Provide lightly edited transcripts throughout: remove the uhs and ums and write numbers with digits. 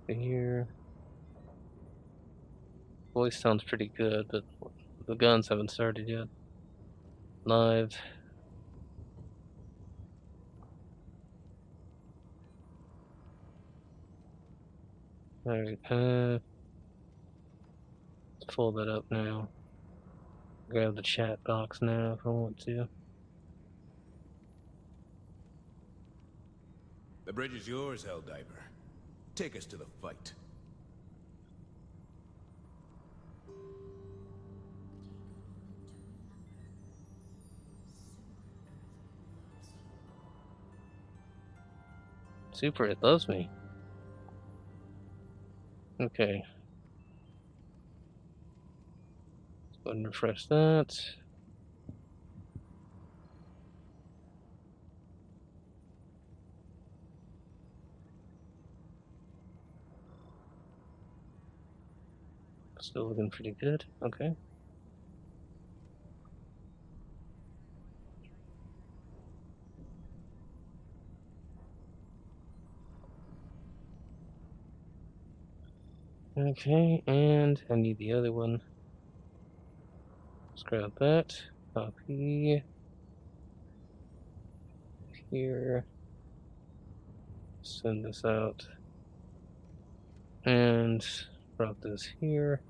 Here. Voice sounds pretty good, but the guns haven't started yet. Live. Alright, let's pull that up now. Grab the chat box now if I want to. The bridge is yours, Helldiver. Take us to the fight. Super, it loves me. Okay. Let's go ahead and refresh that. Still looking pretty good. Okay. Okay, and I need the other one. Let's grab that. Copy. Here. Send this out. And drop this here.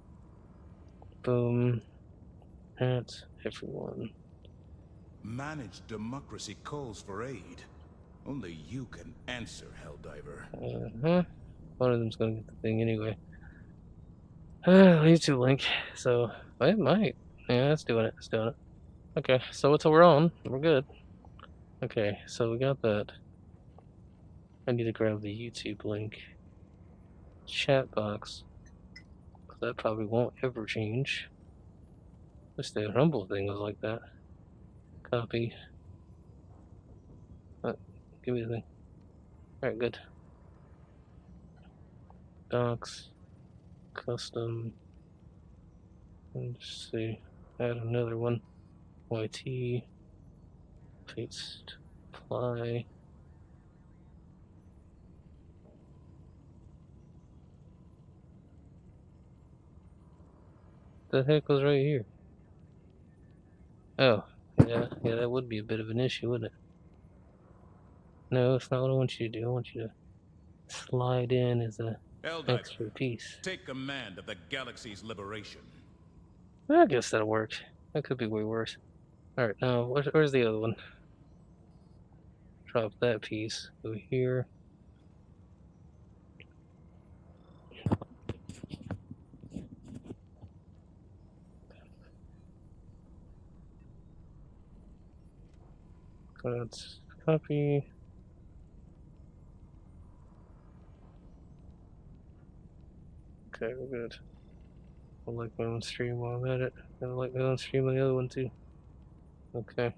Boom. At everyone. Managed democracy calls for aid. Only you can answer, Helldiver. One of them's gonna get the thing anyway. YouTube link. So I might. Yeah, let's do it. Let's do it. Okay, so it's we're on. We're good. Okay, so we got that. I need to grab the YouTube link. Chat box. That probably won't ever change. Wish the Rumble thing was like that. Copy. Give me the thing. Alright, good. Docs. Custom. Let's see. Add another one. YT. Paste. Apply. The heck was right here? Oh, yeah, that would be a bit of an issue, wouldn't it? No, that's not what I want you to do. I want you to slide in as a extra piece. Take command of the galaxy's liberation. I guess that'll work. That could be way worse. Alright, now, where's the other one? Drop that piece. Go here. Let's copy. Okay, we're good. I like my own stream while I'm at it. I like my own stream on the other one too. Okay.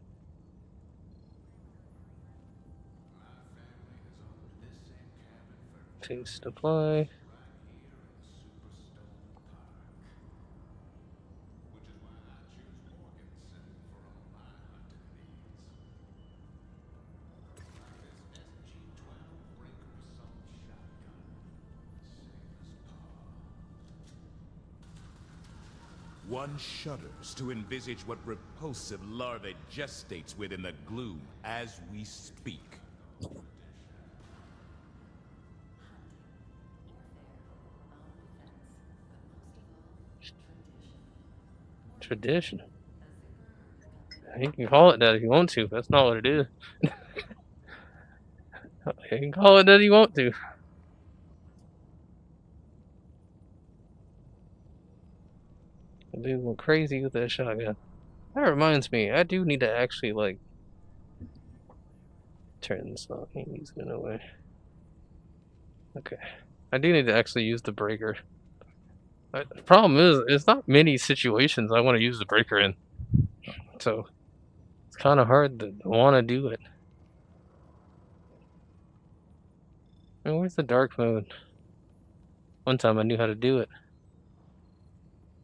Paste, apply. One shudders to envisage what repulsive larvae gestates within the gloom as we speak. Tradition. You can call it that if you want to, but that's not what it is. You can call it that if you want to. The dude went crazy with that shotgun. That reminds me, I do need to actually, like, turn this off. I ain't using it no way. Okay. I do need to actually use the breaker. The problem is, it's not many situations I want to use the breaker in. So, it's kind of hard to want to do it. I mean, where's the dark mode? One time I knew how to do it.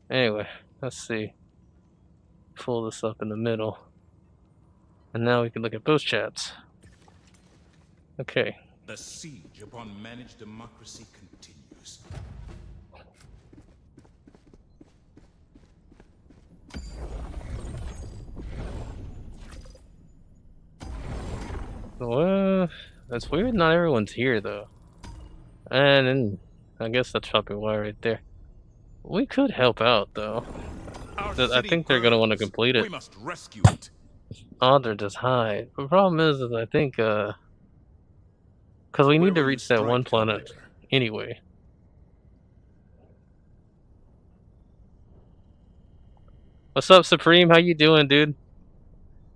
Anyway, let's see. Pull this up in the middle. And now we can look at both chats. Okay. The siege upon managed democracy continues. Helldivers. Well, that's weird. Not everyone's here though, and then I guess that's probably why right there. We could help out though. Our I city think they're gonna want to burns. complete We it. must rescue it. Odds are just high. The problem is I think because we Where need to will you reach that one strike, planet Helldiver? anyway. What's up, Supreme? How you doing, dude?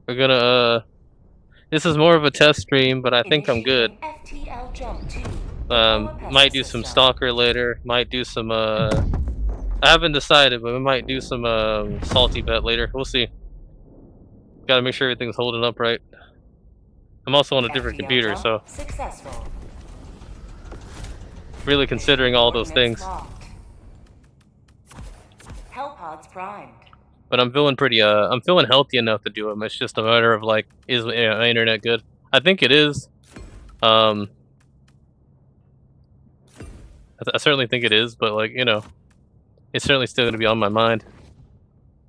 We're gonna this is more of a test stream, but I think I'm good. Initiating FTL jump to the Might do some stalker later. Might do some I haven't decided, but we might do some salty bet later. We'll see. Gotta make sure everything's holding up right. I'm also on a different FTL computer, jump so successful. really considering all those Coordinates things. locked. Hell pods primed. But I'm feeling pretty I'm feeling healthy enough to do them. It's just a matter of like, is my internet good? I think it is. I certainly think it is, but like, you know, it's certainly still gonna be on my mind.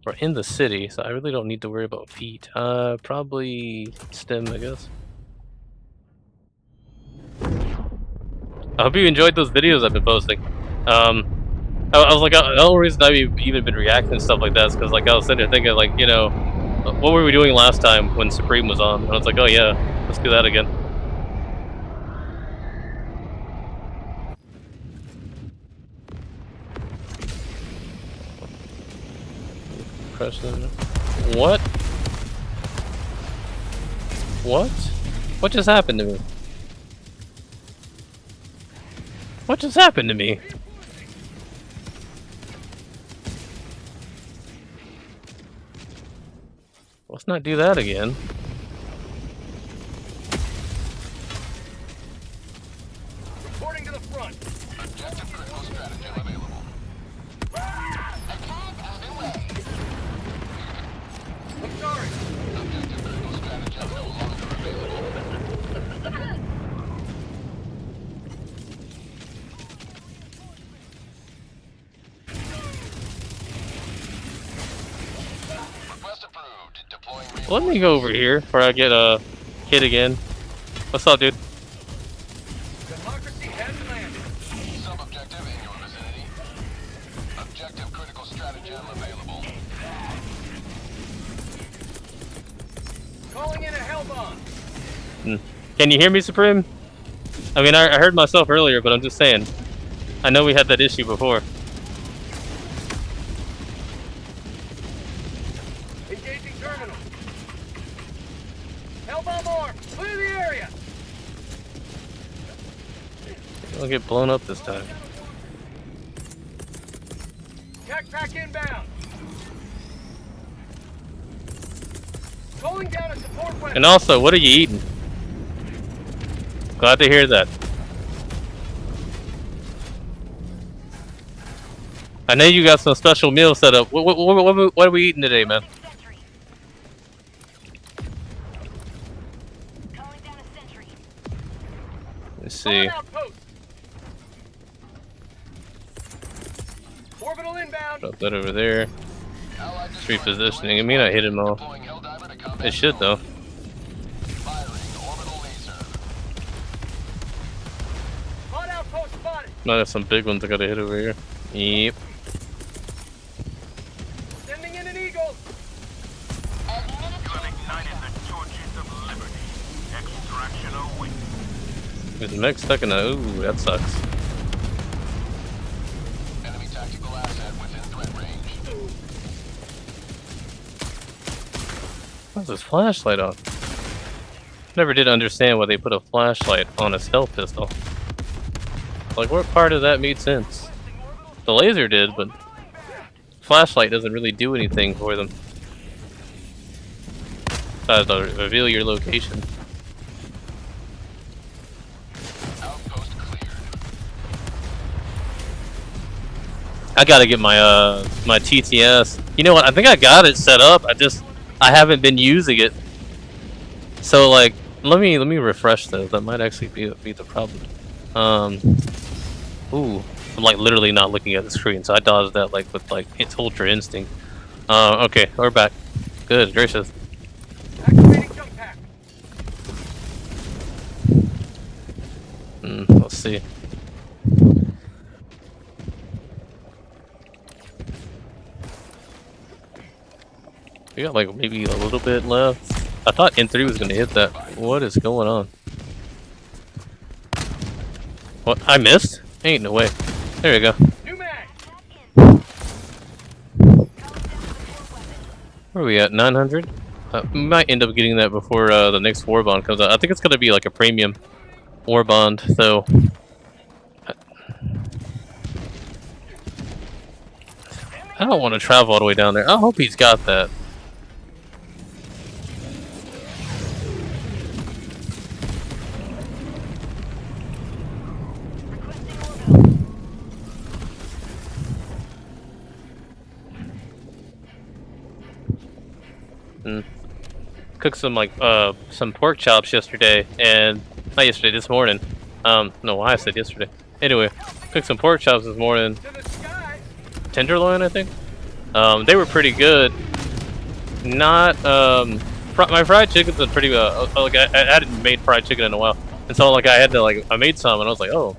We're in the city, so I really don't need to worry about feet. Probably stem, I guess. I hope you enjoyed those videos I've been posting. I was like, the whole reason I've even been reacting to stuff like that is because, like, I was sitting there thinking, like, you know, what were we doing last time when Supreme was on? And I was like, oh yeah, let's do that again. What? What? What just happened to me? What just happened to me? Let's not do that again. Reporting to the front. Objective critical stratagem available. Attack underway. I'm sorry. Objective critical stratagem no longer available. Request approved. Deploying Let me go over here before I get hit again. What's up, dude? Democracy has landed. sub-objective in your vicinity. Objective critical stratagem available. Calling in a hell bomb. Can you hear me, Supreme? I mean, I heard myself earlier, but I'm just saying. I know we had that issue before. Engaging terminal. Hell bomb orb. Clear the area. I'll get blown up this time. Tech pack inbound. Calling down a support weapon. And also, what are you eating? Glad to hear that. I know you got some special meal set up. What are we eating today, man? Let's see. Outpost. Orbital inbound. Drop that over there. Allied It's destroyer repositioning. It may not hit him all. deploying Helldiver to combat It should, though. Firing orbital laser. Hot outpost spotted. Might have some big ones I gotta hit over here. Yep. Sending in an eagle. Ignited the torches of liberty. Extraction awaits. There's a mech stuck in a. Ooh, that sucks. Enemy tactical asset within threat range. What's this flashlight on? Never did understand why they put a flashlight on a stealth pistol. Like, what part of that made sense? The laser did, but flashlight doesn't really do anything for them. Besides to reveal your location. Outpost cleared. I gotta get my my TTS. You know what? I think I got it set up. I haven't been using it. So like, let me refresh those. That might actually be the problem. Ooh, I'm like literally not looking at the screen, so I dodged that like with like its ultra instinct. Okay, we're back. Good gracious. Activating jump pack. Let's see. We got like maybe a little bit left. I thought N3 was gonna hit that. What is going on? What? I missed? Ain't no way. There we go. New mag. Where are we at? 900? We might end up getting that before the next war bond comes out. I think it's gonna be like a premium war bond, so. I don't want to travel all the way down there. I hope he's got that. Cooked some like some pork chops yesterday, and not yesterday, this morning. No, why I said yesterday. Anyway, cooked some pork chops this morning. To the sky. Tenderloin, I think. They were pretty good. Not my fried chicken's a pretty like I hadn't made fried chicken in a while, and so like I had to like I made some, and I was like, oh,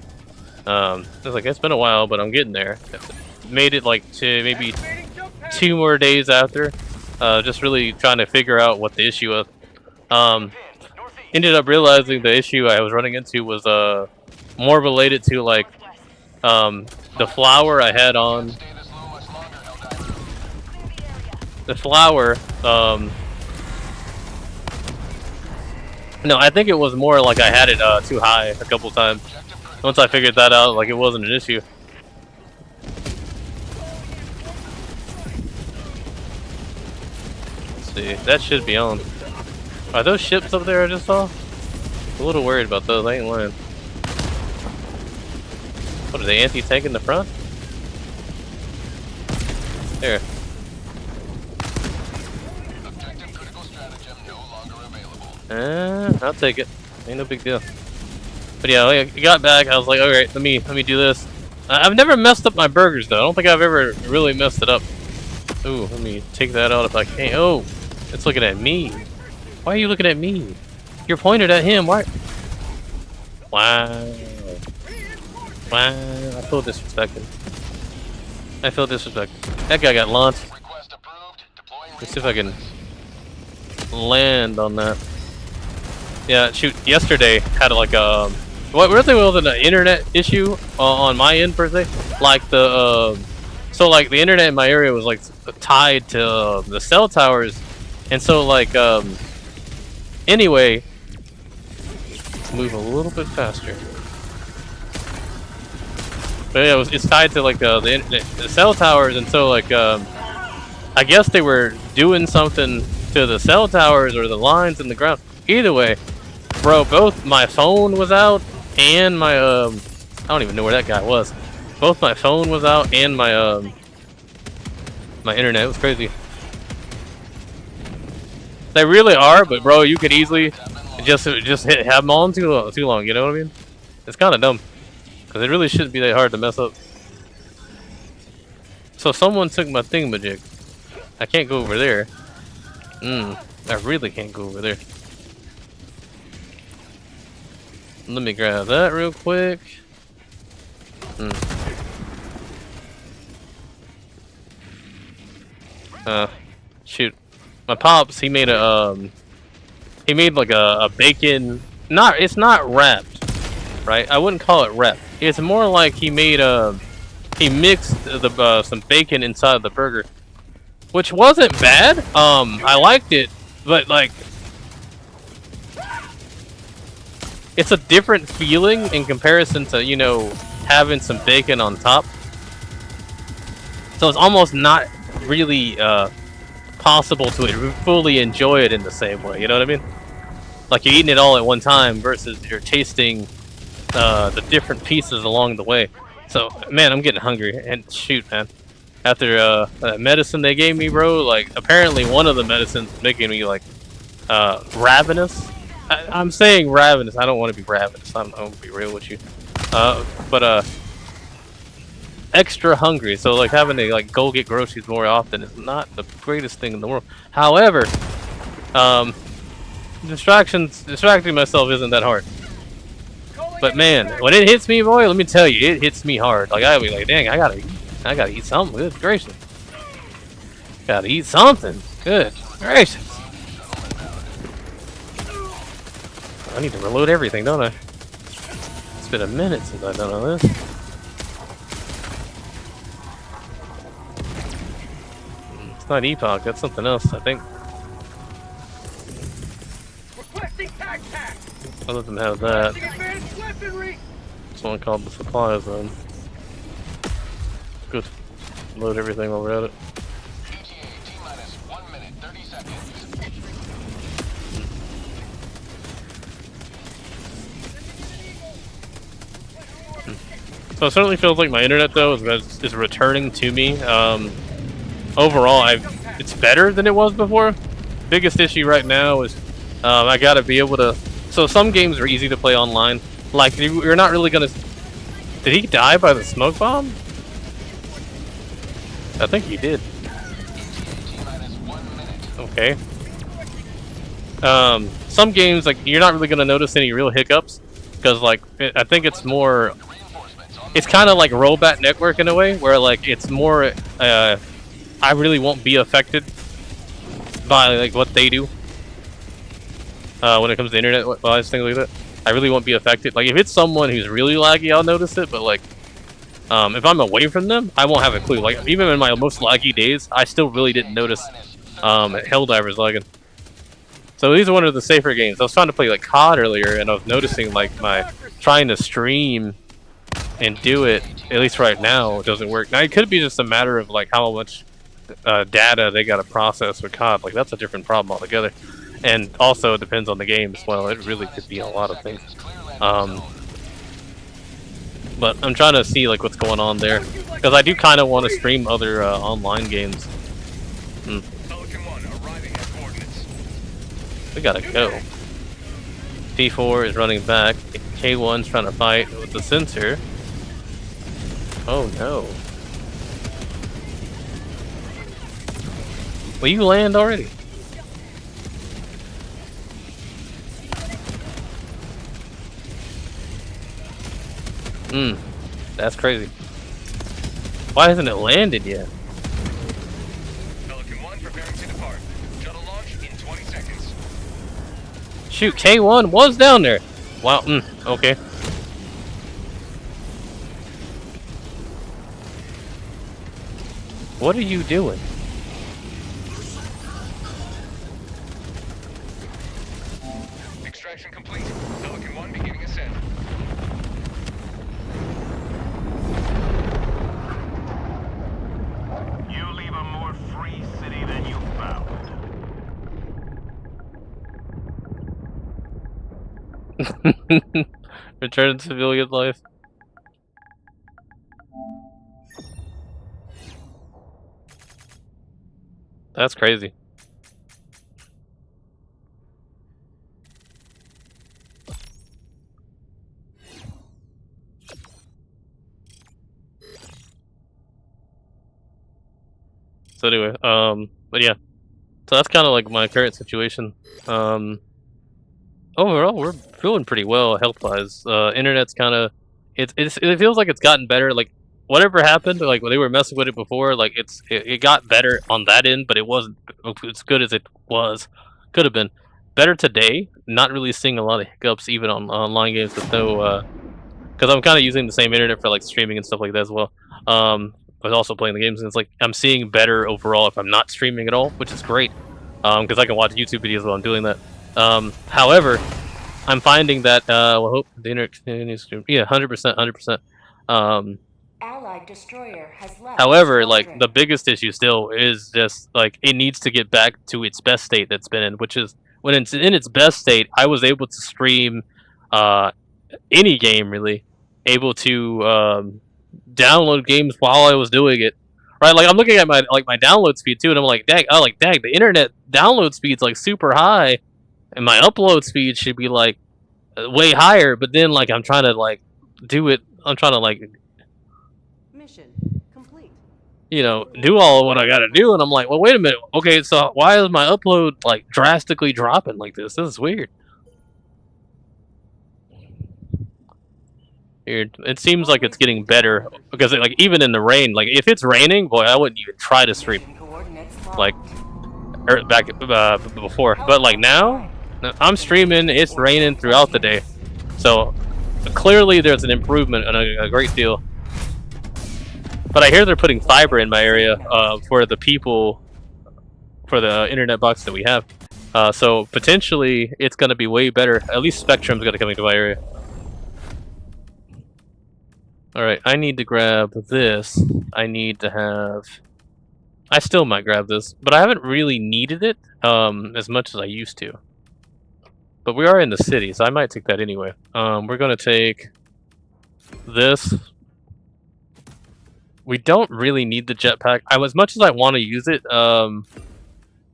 I was like, it's been a while, but I'm getting there. Made it like to maybe Activating jump pack. 2 more days after. Just really trying to figure out what the issue was. Ended up realizing the issue I was running into was more related to like the flour I had on. Stay this low much longer, Helldivers. The flour. No, I think it was more like I had it too high a couple times. Objective critical. Once I figured that out, like it wasn't an issue. Let's see, that should be on. Are those ships up there I just saw? A little worried about those. I ain't lying. What are they, anti-tank in the front? There. Objective critical stratagem no longer available. I'll take it. Ain't no big deal. But yeah, I got back. I was like, all right, let me do this. I've never messed up my burgers though. I don't think I've ever really messed it up. Ooh, let me take that out if I can. Oh, it's looking at me. Why are you looking at me? You're pointed at him. Why? Wow. Wow. I feel disrespected. I feel disrespected. That guy got launched. Request approved. Deploying Let's see if I can land on that. Yeah, shoot. Yesterday had like what really wasn't an internet issue on my end per se. Like the so like the internet in my area was like tied to the cell towers, and so like anyway, let's move a little bit faster. But yeah, it's tied to like the cell towers, and so like I guess they were doing something to the cell towers or the lines in the ground. Either way, bro, both my phone was out and my I don't even know where that guy was. Both my phone was out and my my internet. It was crazy. They really are, but bro, you could easily just have them on too long. You know what I mean? It's kind of dumb. Because it really shouldn't be that hard to mess up. So someone took my thingamajig. I can't go over there. I really can't go over there. Let me grab that real quick. Shoot. My pops, he made like a bacon. It's not wrapped. Right? I wouldn't call it wrapped. It's more like he mixed the some bacon inside of the burger, which wasn't bad. I liked it, but like it's a different feeling in comparison to, you know, having some bacon on top. So it's almost not really possible to fully enjoy it in the same way. You know what I mean? Like you're eating it all at one time versus you're tasting the different pieces along the way. So man, I'm getting hungry, and shoot, man, after that medicine they gave me, bro, like apparently one of the medicines is making me like ravenous. I'm saying ravenous. I don't want to be ravenous. I'm gonna be real with you. But extra hungry, so like having to like go get groceries more often is not the greatest thing in the world. However, distracting myself isn't that hard. But man, when it hits me, boy, let me tell you, it hits me hard. Like I'll be like, dang, I gotta eat something. Good gracious, gotta eat something. Good gracious. I need to reload everything, don't I? It's been a minute since I've done all this. It's not Epoch, that's something else, I think. Requesting tag pack. I'll let them have that. Requesting advanced weaponry. This one called the supply zone. Good. Load everything while we're at it. ETA T-minus 1 minute, 30 seconds. So it certainly feels like my internet though is returning to me. Overall, it's better than it was before. Biggest issue right now is I gotta be able to. So some games are easy to play online. Like you're not really gonna. Did he die by the smoke bomb? I think he did. T-minus 1 minute. Okay. Some games like you're not really gonna notice any real hiccups because like I think it's more. Reinforcements on It's kind of like Robot Network in a way, where like it's more. I really won't be affected by like what they do when it comes to internet wise things like that. I really won't be affected. Like if it's someone who's really laggy, I'll notice it. But like if I'm away from them, I won't have a clue. Like even in my most laggy days, I still really didn't notice Helldivers lagging. So these are one of the safer games. I was trying to play like COD earlier, and I was noticing like my trying to stream and do it. At least right now, it doesn't work. Now it could be just a matter of like how much data they got to process with COD. Like that's a different problem altogether. And also it depends on the game as well. It really could be a lot of things. But I'm trying to see like what's going on there because I do kind of want to stream other online games. Pelican 1 arriving at coordinates. We gotta go. T4 is running back. K1's trying to fight with the sensor. Oh no. Will you land already? That's crazy. Why hasn't it landed yet? Pelican 1 preparing to depart. Shuttle launch in 20 seconds. Shoot, K1 was down there. Wow, okay. What are you doing? Extraction complete. Pelican 1 beginning ascent. You leave a more free city than you found. Return to civilian life. That's crazy. So anyway, but yeah. So that's kind of like my current situation. Overall, we're doing pretty well health-wise. Internet's kind of, it feels like it's gotten better. Like whatever happened, like when they were messing with it before, like it got better on that end, but it wasn't as good as it was. Could have been better today. Not really seeing a lot of hiccups even on online games with no, because I'm kind of using the same internet for like streaming and stuff like that as well. But also playing the games, and it's like I'm seeing better overall if I'm not streaming at all, which is great. Because I can watch YouTube videos while I'm doing that. However, I'm finding that hope the internet continues to 100%. Allied destroyer has left. However, the like squadron. the biggest issue still is just like it needs to get back to its best state that's been in, which is when it's in its best state, I was able to stream any game really, able to download games while I was doing it. Right, like I'm looking at my download speed too, and I'm like, dang, the internet download speed's like super high, and my upload speed should be like way higher. But then like I'm trying to like do it, I'm trying to like Mission complete. you know, do all of what I gotta do, and I'm like, well, wait a minute. Okay, so why is my upload like drastically dropping like this? This is weird. Weird. It seems like it's getting better because, like, even in the rain, like if it's raining, boy, I wouldn't even try to stream like back before. But like now, I'm streaming. It's raining throughout the day, so clearly there's an improvement and a great deal. But I hear they're putting fiber in my area for the people, for the internet box that we have. So potentially it's going to be way better. At least Spectrum's going to come into my area. Alright, I need to grab this. I need to have... I still might grab this, but I haven't really needed it as much as I used to. But we are in the city, so I might take that anyway. We're going to take this. We don't really need the jetpack. As much as I want to use it,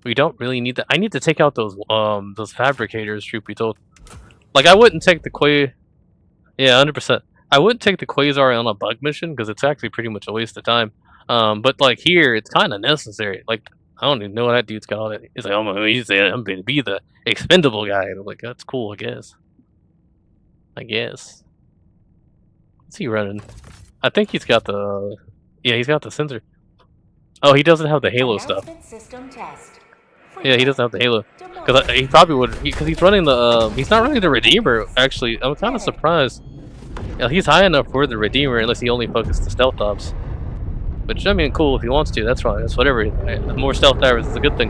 we don't really need that. I need to take out those fabricators, truth be told. Like, I wouldn't take the Quay... Yeah, 100%. I wouldn't take the Quasar on a bug mission because it's actually pretty much a waste of time. But like here, it's kind of necessary. Like I don't even know what that dude's got it. He's like, I'm going to be the expendable guy. And I'm like, that's cool, I guess. What's he running? I think he's got the... Yeah, he's got the sensor. Oh, he doesn't have the Halo stuff. Yeah, he doesn't have the Halo. Because he probably would... Because he's running the... he's not running the Redeemer, actually. I'm kind of surprised. Yeah, he's high enough for the Redeemer unless he only focused the stealth ops. Which, I mean, cool if he wants to, that's fine, that's whatever. The more stealth divers is a good thing.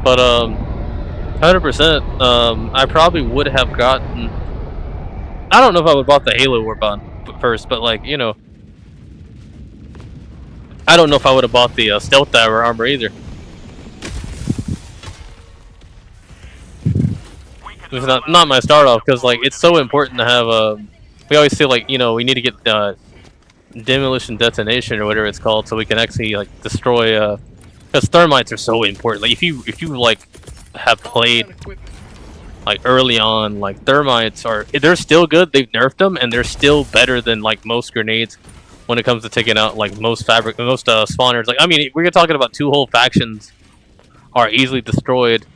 But, 100%, I probably would have gotten... I don't know if I would have bought the Halo Warbond first, but, like, you know... I don't know if I would have bought the stealth diver armor either. It's not my start off, because, like, it's so important to have, we always feel like, you know, we need to get demolition detonation or whatever it's called, so we can actually like destroy. Because thermites are so important. Like if you like have played like early on, like thermites they're still good. They've nerfed them, and they're still better than like most grenades when it comes to taking out like most spawners. Like I mean, we're talking about 2 whole factions are easily destroyed.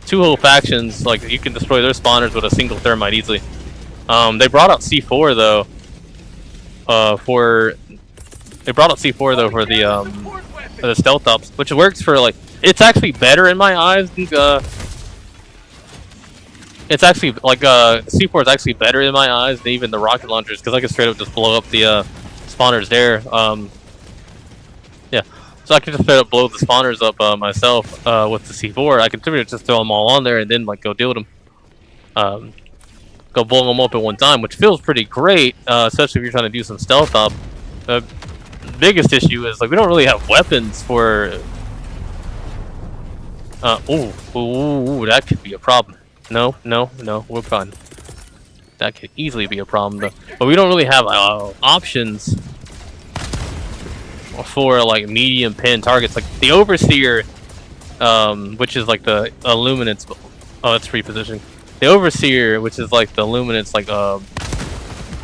Two whole factions, like you can destroy their spawners with a single thermite easily. They brought out C4 though. For the stealth ops, which works for like it's actually better in my eyes. It's actually like C4 is actually better in my eyes than even the rocket launchers because I can straight up just blow up the spawners there. Yeah. So I can just straight up blow the spawners up myself with the C4. I can just throw them all on there and then like go deal with them. Go blow them up at one time, which feels pretty great, especially if you're trying to do some stealth up. The biggest issue is like we don't really have weapons for. Ooh, that could be a problem. No, we're fine. That could easily be a problem though. But we don't really have options for like medium pin targets. Like the Overseer, which is like the Illuminance. Oh, it's free positioning. The Overseer, which is like the Illuminance, like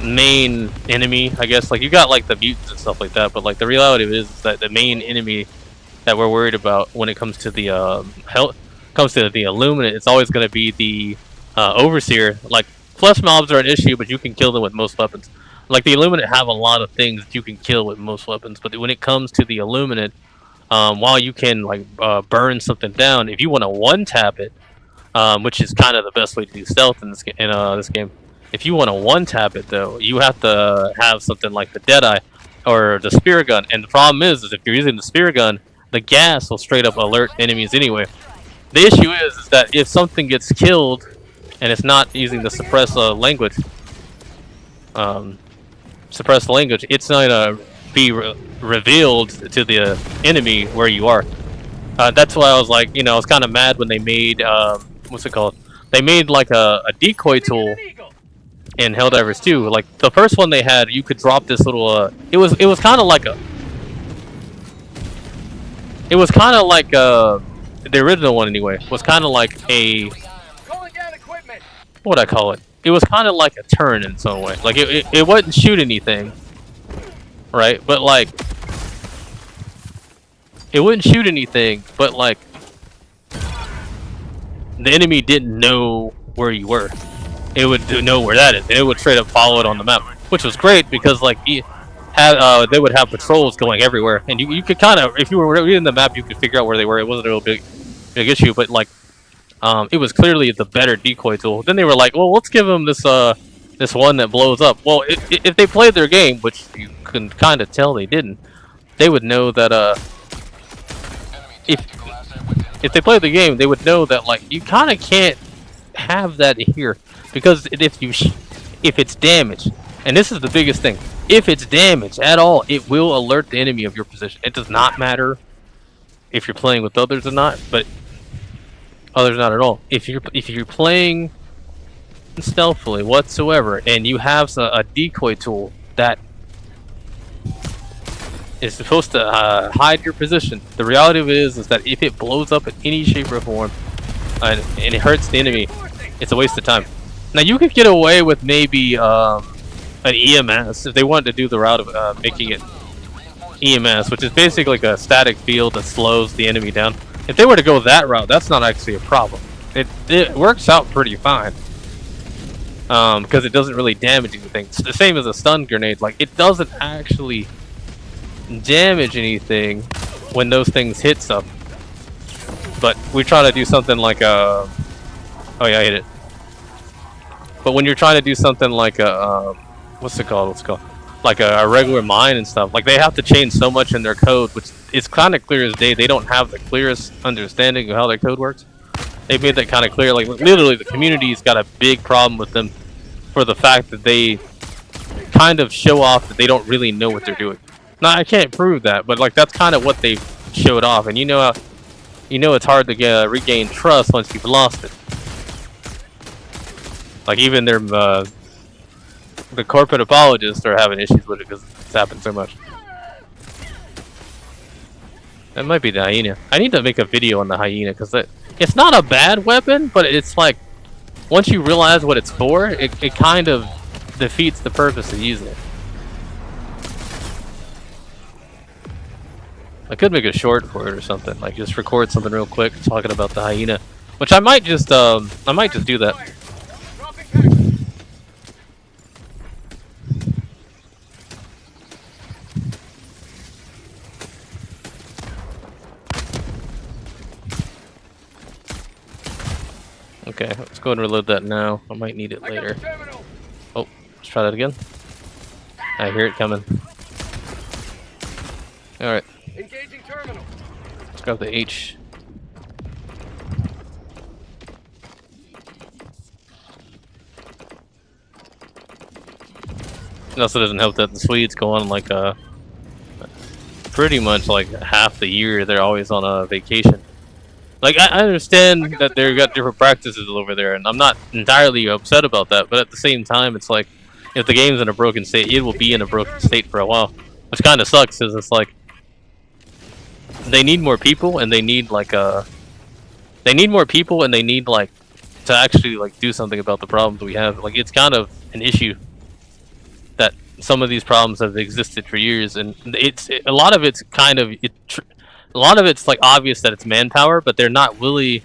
main enemy, I guess. Like you got like the mutants and stuff like that, but like the reality of it is that the main enemy that we're worried about when it comes to the Illuminate, it's always going to be the Overseer. Like flesh mobs are an issue, but you can kill them with most weapons. Like the Illuminate have a lot of things that you can kill with most weapons, but when it comes to the Illuminate, while you can like burn something down, if you want to one-tap it, which is kind of the best way to do stealth in this game. If you want to one-tap it though, you have to have something like the Deadeye or the Spear Gun. And the problem is if you're using the Spear Gun, the gas will straight up alert enemies anyway. The issue is that if something gets killed and it's not using the suppress language, it's not gonna be revealed to the enemy where you are. That's why I was like, you know, I was kind of mad when they made what's it called? They made like a decoy tool in Helldivers 2. Like the first one they had, you could drop this little. It was kind of like a. It was kind of like the original one anyway. Was kind of like a. what would I call it? It was kind of like a turn in some way. Like it wouldn't shoot anything, right? But like it wouldn't shoot anything, but like the enemy didn't know where you were. It would know where that is, and it would straight up follow it on the map, which was great because like they would have patrols going everywhere, and you could kind of, if you were reading the map, you could figure out where they were. It wasn't a real big issue, but like it was clearly the better decoy tool. Then they were like, well, let's give them this this one that blows up. Well, if they played their game, which you can kind of tell they didn't, they would know that if they played the game, they would know that like you kind of can't have that here, because if it's damaged, and this is the biggest thing, if it's damaged at all, it will alert the enemy of your position. It does not matter if you're playing with others or not, but others not at all. If you're playing stealthily whatsoever, and you have a decoy tool that is supposed to hide your position, the reality of it is that if it blows up in any shape or form and it hurts the enemy, it's a waste of time. Now you could get away with maybe an EMS if they wanted to do the route of making it EMS, which is basically like a static field that slows the enemy down. If they were to go that route, that's not actually a problem. It works out pretty fine because it doesn't really damage anything. It's the same as a stun grenade. Like it doesn't actually damage anything when those things hit something. But we try to do something like a... Oh yeah, I hit it. But when you're trying to do something like a... what's it called? Like a regular mine and stuff, like they have to change so much in their code, which is kind of clear as day. They don't have the clearest understanding of how their code works. They made that kind of clear. Like literally the community's got a big problem with them for the fact that they kind of show off that they don't really know what they're doing. Now I can't prove that, but like that's kind of what they showed off, and you know it's hard to regain trust once you've lost it. Like even their the corporate apologists are having issues with it because it's happened so much. That might be the hyena. I need to make a video on the hyena because it's not a bad weapon, but it's like once you realize what it's for, it kind of defeats the purpose of using it. I could make a short for it or something, like just record something real quick talking about the hyena, which I might just do that. Okay, let's go ahead and reload that now. I might need it later. Oh, let's try that again. I hear it coming. Alright. Engaging terminal. Let's grab the H. It also doesn't help that the Swedes go on like pretty much like half the year they're always on a vacation. Like I understand that they've got different practices over there, and I'm not entirely upset about that, but at the same time it's like if the game's in a broken state, it will be in a broken state for a while. Which kinda sucks, because it's like they need more people, and they need like to actually like do something about the problems we have. Like it's kind of an issue that some of these problems have existed for years, and a lot of it's like obvious that it's manpower, but they're not really.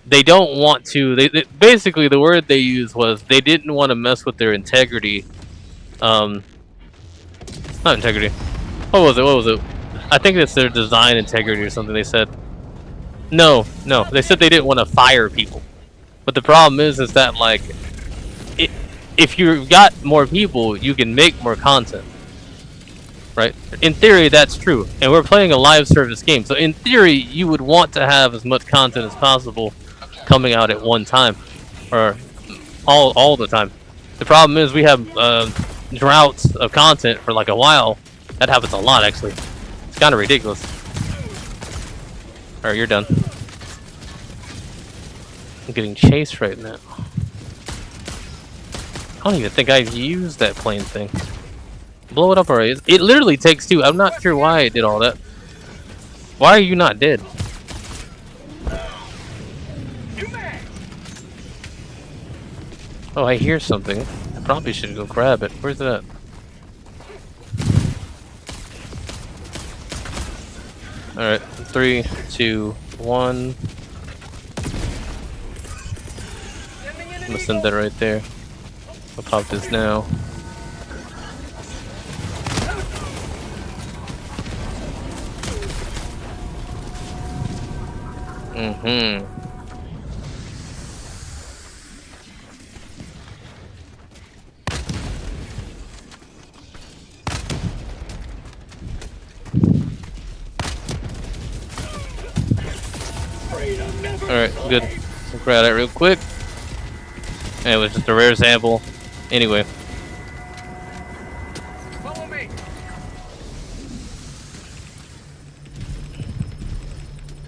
They don't want to. They basically the word they used was they didn't want to mess with their integrity. Not integrity. What was it? I think it's their design integrity or something. They said. No. They said they didn't want to fire people. But the problem is that like, if you've got more people, you can make more content. Right? In theory, that's true. And we're playing a live service game. So in theory, you would want to have as much content as possible coming out at one time. Or all the time. The problem is we have droughts of content for like a while. That happens a lot, actually. It's kind of ridiculous. Alright, you're done. I'm getting chased right now. I don't even think I've used that plane thing. Blow it up already. It literally takes two. I'm not sure why it did all that. Why are you not dead? Oh, I hear something. I probably should go grab it. Where's it at? Alright, 3, 2, 1. I'm gonna send that right there. I'll pop this now. Mm-hmm. Alright, good. We'll grab that real quick. And it was just a rare sample. Anyway. Follow me.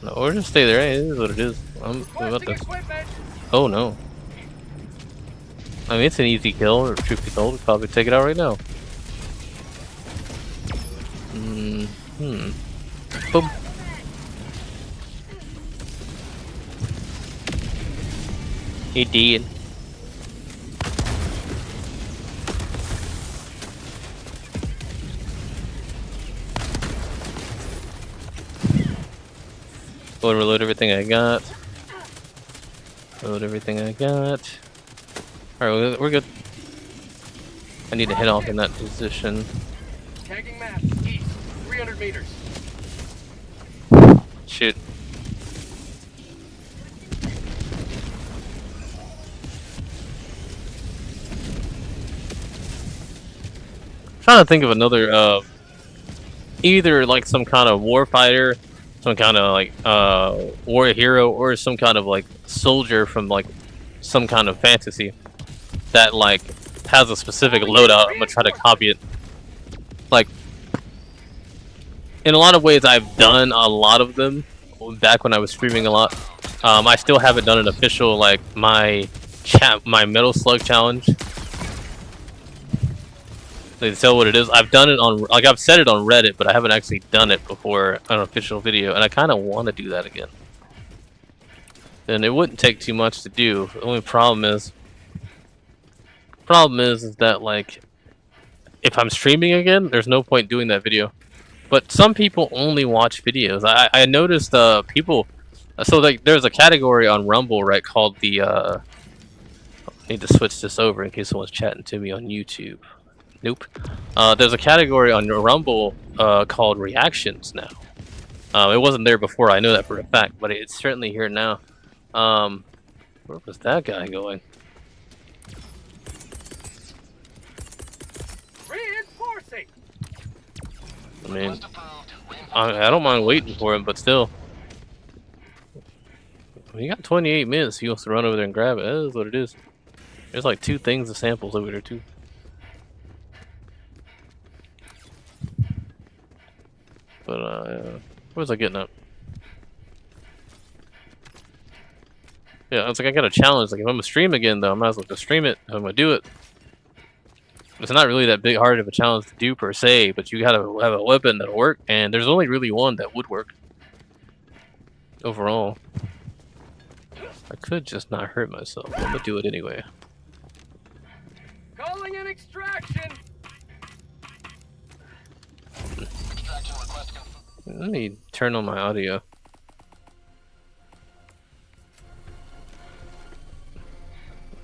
No, or just stay there. Hey, it is what it is. I'm about Requesting this. equipment. Oh no. I mean, it's an easy kill, or truth be told, we'd probably take it out right now. Boom. He did. Go and reload everything I got. Reload everything I got. Alright, we're good. I need to head off in that position. Tagging map. East. 300 meters. Shoot. Trying to think of another, either like some kind of warfighter, some kind of like war hero, or some kind of like soldier from like some kind of fantasy that like has a specific loadout. I'm gonna try to copy it. Like, in a lot of ways, I've done a lot of them back when I was streaming a lot. I still haven't done an official like my Metal Slug challenge. They tell what it is. I've done it on, like, I've said it on Reddit, but I haven't actually done it before an official video, and I kind of want to do that again. And it wouldn't take too much to do. The only problem is that like, if I'm streaming again, there's no point doing that video. But some people only watch videos. I noticed people. So like, there's a category on Rumble, right, called the. I need to switch this over in case someone's chatting to me on YouTube. Nope. There's a category on Rumble called reactions now. It wasn't there before, I know that for a fact, but it's certainly here now. Where was that guy going? Reinforcing. I mean, I don't mind waiting for him, but still. You got 28 minutes, he wants to run over there and grab it. That is what it is. There's like 2 things of samples over there too. But where's I getting up? Yeah, it's like I got a challenge. Like if I'm gonna stream again, though, I might as well just stream it. If I'm gonna do it. It's not really that big hard of a challenge to do per se, but you gotta have a weapon that'll work, and there's only really one that would work. Overall, I could just not hurt myself. I'm gonna do it anyway. Calling in extraction. Let me turn on my audio.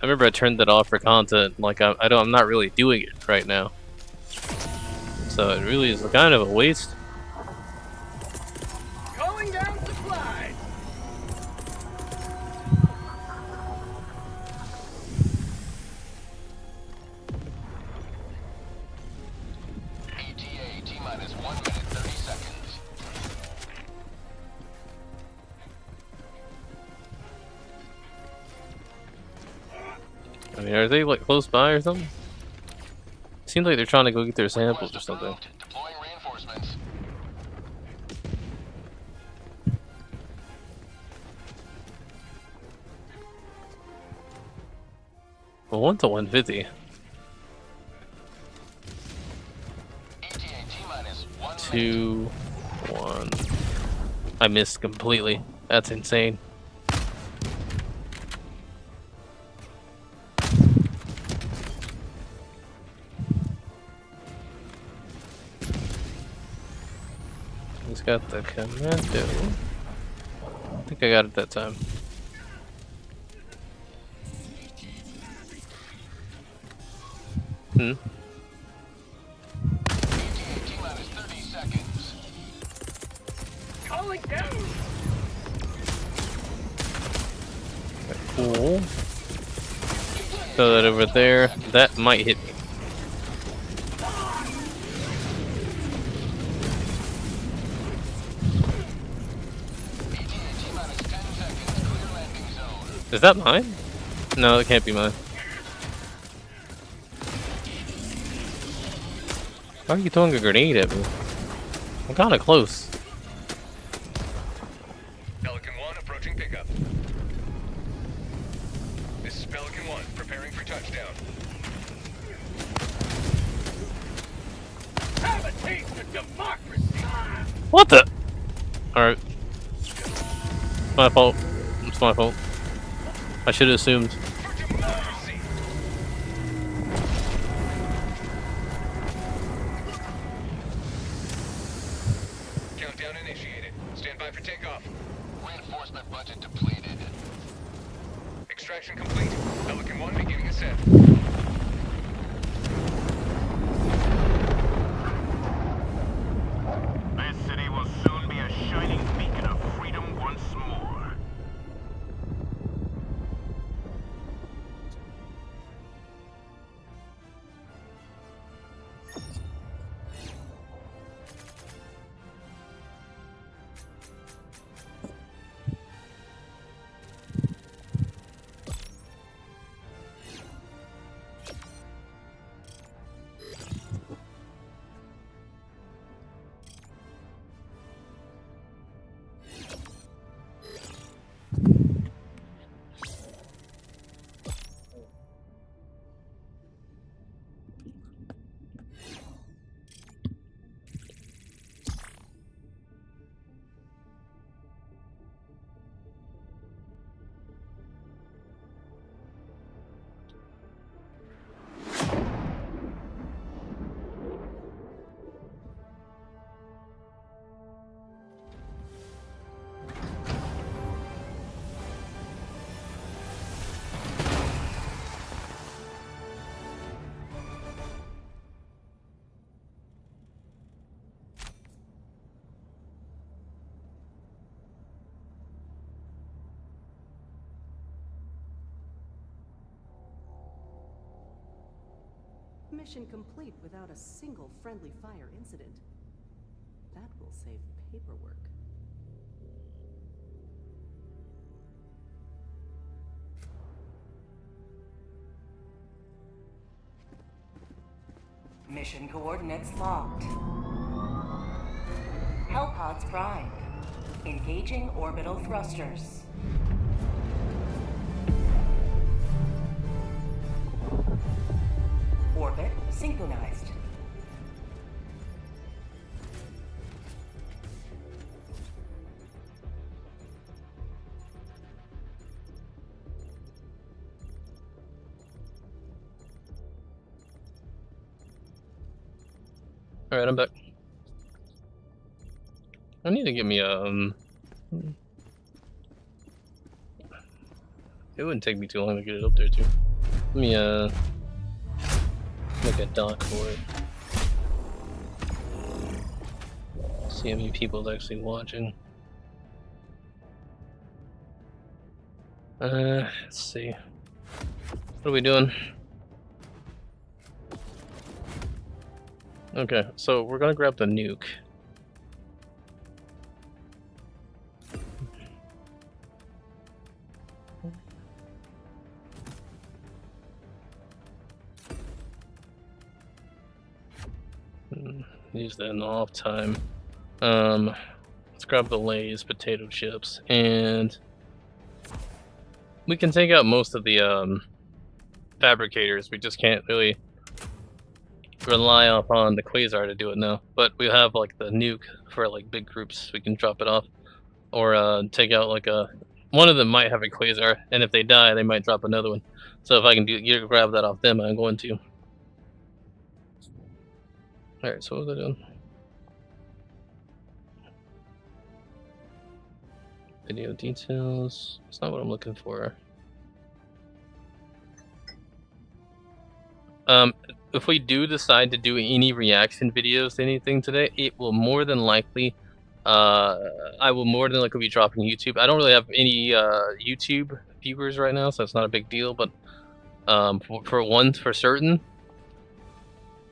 I remember I turned that off for content. Like I'm not really doing it right now, so it really is kind of a waste. Calling down supplies. ETA T-minus 1 minute 30 seconds. I mean, are they like close by or something? Seems like they're trying to go get their samples or something. Deploying reinforcements. Well, 1 to 150. ETA T-minus 1 minute. 2, 1. I missed completely. That's insane. Just got the commando. I think I got it that time. Hmm. T-minus 30 seconds. Calling down. Cool. Throw that over there. That might hit me. T-minus 10 seconds. Clear landing zone. Is that mine? No, it can't be mine. Why are you throwing a grenade at me? I'm kinda close. Pelican 1 approaching pickup. This is Pelican 1 preparing for touchdown. Have a taste of democracy. What the? Alright. My fault. It's my fault. I should have assumed. For democracy. Countdown initiated. Stand by for takeoff. Reinforcement budget depleted. Extraction complete. Pelican 1 beginning ascent. This city will soon be a shining beacon of freedom once more. Mission complete without a single friendly fire incident. That will save paperwork. Mission coordinates locked. Hellpods primed. Engaging orbital thrusters. Orbit synchronized. Alright, I'm back. I need to get me it wouldn't take me too long to get it up there too. Let me make a dock for it. See how many people is actually watching. Let's see. What are we doing? Okay, so we're gonna grab the nuke. Use that in the off time. Let's grab the Lay's potato chips, and we can take out most of the fabricators. We just can't really rely upon the quasar to do it now. But we have like the nuke for like big groups. We can drop it off, or take out like one of them might have a quasar, and if they die, they might drop another one. So if I can grab that off them, I'm going to. Alright, so what was I doing? Video details. It's not what I'm looking for. If we do decide to do any reaction videos to anything today, it will more than likely, I will more than likely be dropping YouTube. I don't really have any YouTube viewers right now, so it's not a big deal. But for one for certain,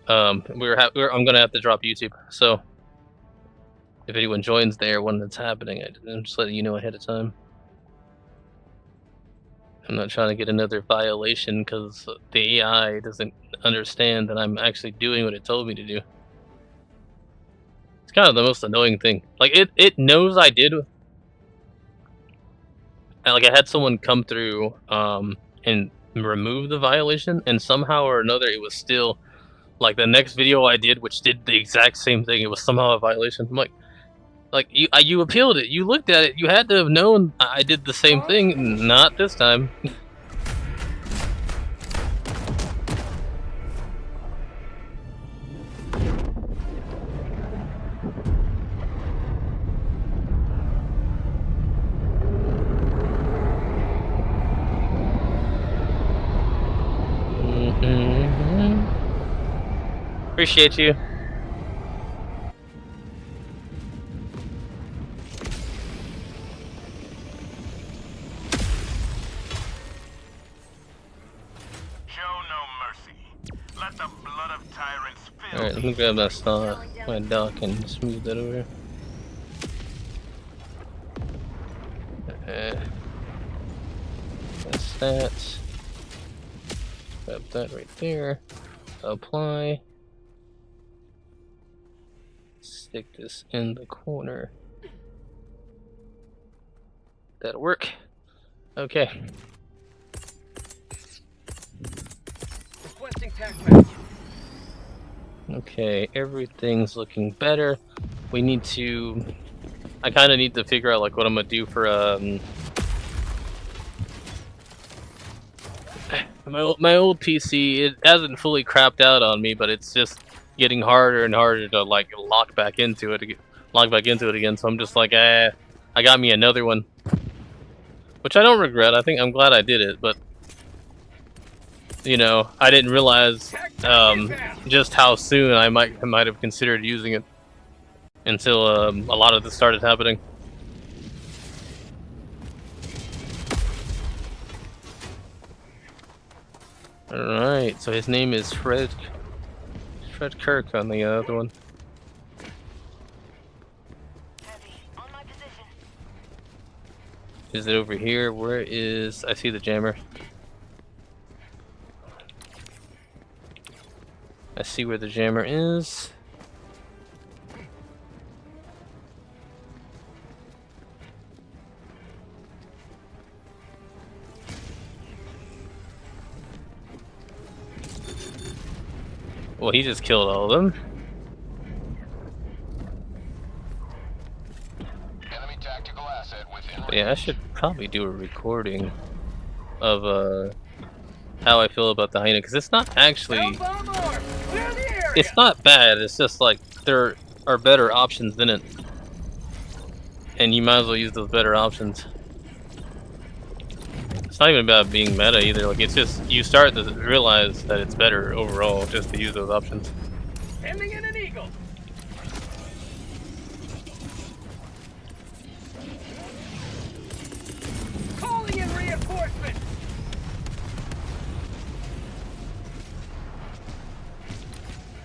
I'm gonna have to drop YouTube. So if anyone joins there when it's happening, I'm just letting you know ahead of time. I'm not trying to get another violation because the AI doesn't understand that I'm actually doing what it told me to do. It's kind of the most annoying thing. Like, it knows I did. And, like, I had someone come through and remove the violation, and somehow or another it was still, like, the next video I did, which did the exact same thing, it was somehow a violation. I'm like you appealed it, you looked at it, you had to have known I did the same thing. Not this time. Appreciate you. Alright, let me grab that star, my dock, and smooth that over. That's that. Grab that right there. Apply. Stick this in the corner. That'll work. Okay. Requesting tac pack. Okay, everything's looking better. We need to... I kind of need to figure out like what I'm gonna do for my old PC. It hasn't fully crapped out on me, but it's just getting harder and harder to like log back into it again. So I'm just like, I got me another one, which I don't regret. I'm glad I did it, but you know, I didn't realize just how soon I might have considered using it until a lot of this started happening. Alright, so his name is Fred Kirk on the other one. Is it over here? Where is... I see the jammer. I see where the jammer is. Well, he just killed all of them. Enemy tactical asset within range. Yeah, I should probably do a recording of how I feel about the hyena, because it's not actually... It's not bad, it's just like there are better options than it. And you might as well use those better options. It's not even about being meta either, like it's just, you start to realize that it's better overall just to use those options. Ending in an eagle. Calling in reinforcements.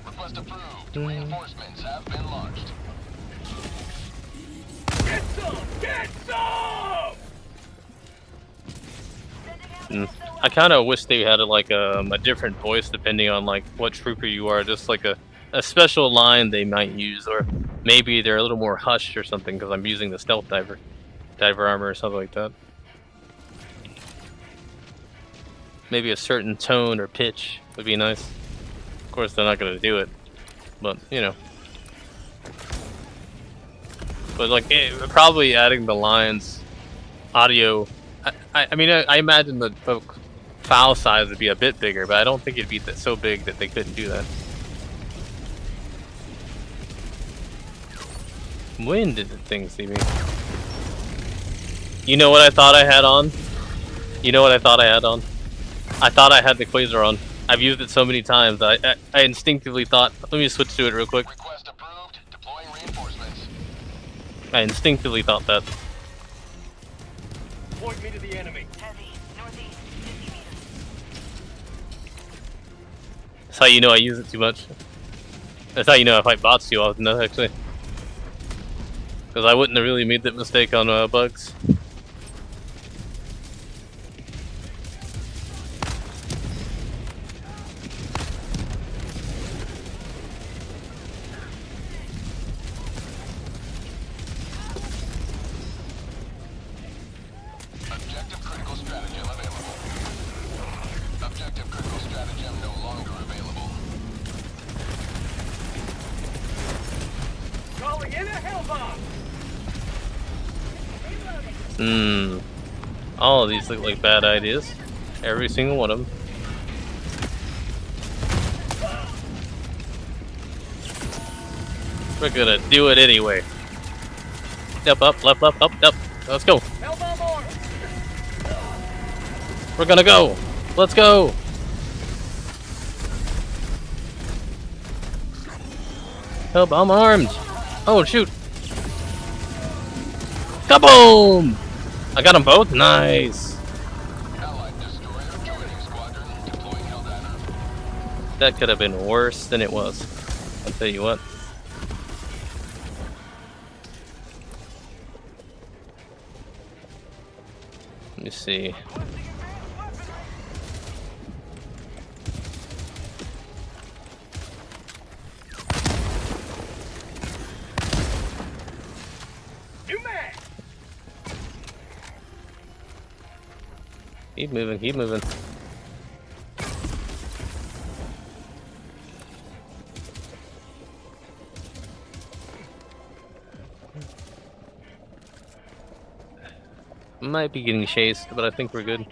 Request approved. Reinforcements have been launched. Get some! Get some! I kind of wish they had like a different voice depending on like what trooper you are, just like a special line they might use, or maybe they're a little more hushed or something because I'm using the stealth diver armor or something like that. Maybe a certain tone or pitch would be nice. Of course they're not gonna do it, but you know. But like probably adding the lines, audio. I mean, I imagine the file size would be a bit bigger, but I don't think it'd be so big that they couldn't do that. When did the thing see me? You know what I thought I had on? You know what I thought I had on? I thought I had the Quasar on. I've used it so many times. I instinctively thought. Let me switch to it real quick. Request approved. Deploying reinforcements. I instinctively thought that. Point me to the enemy. Heavy, northeast, 50 meters. That's how you know I use it too much. That's how you know I fight bots too often, though, actually. Because I wouldn't have really made that mistake on bugs. Objective critical stratagem available. Objective critical stratagem no longer available. Calling in a hell bomb. All of these look like bad ideas. Every single one of them. We're gonna do it anyway. Up, up, left, left, up, up. Let's go. Hell bomb armed. We're gonna go. Let's go. Help, I'm armed. Oh, shoot. Kaboom! I got them both? Nice. Allied destroyer joining squadron. Deploying Helldiver. That could have been worse than it was. I'll tell you what. Let me see. New man. Keep moving, keep moving. Might be getting chased, but I think we're good.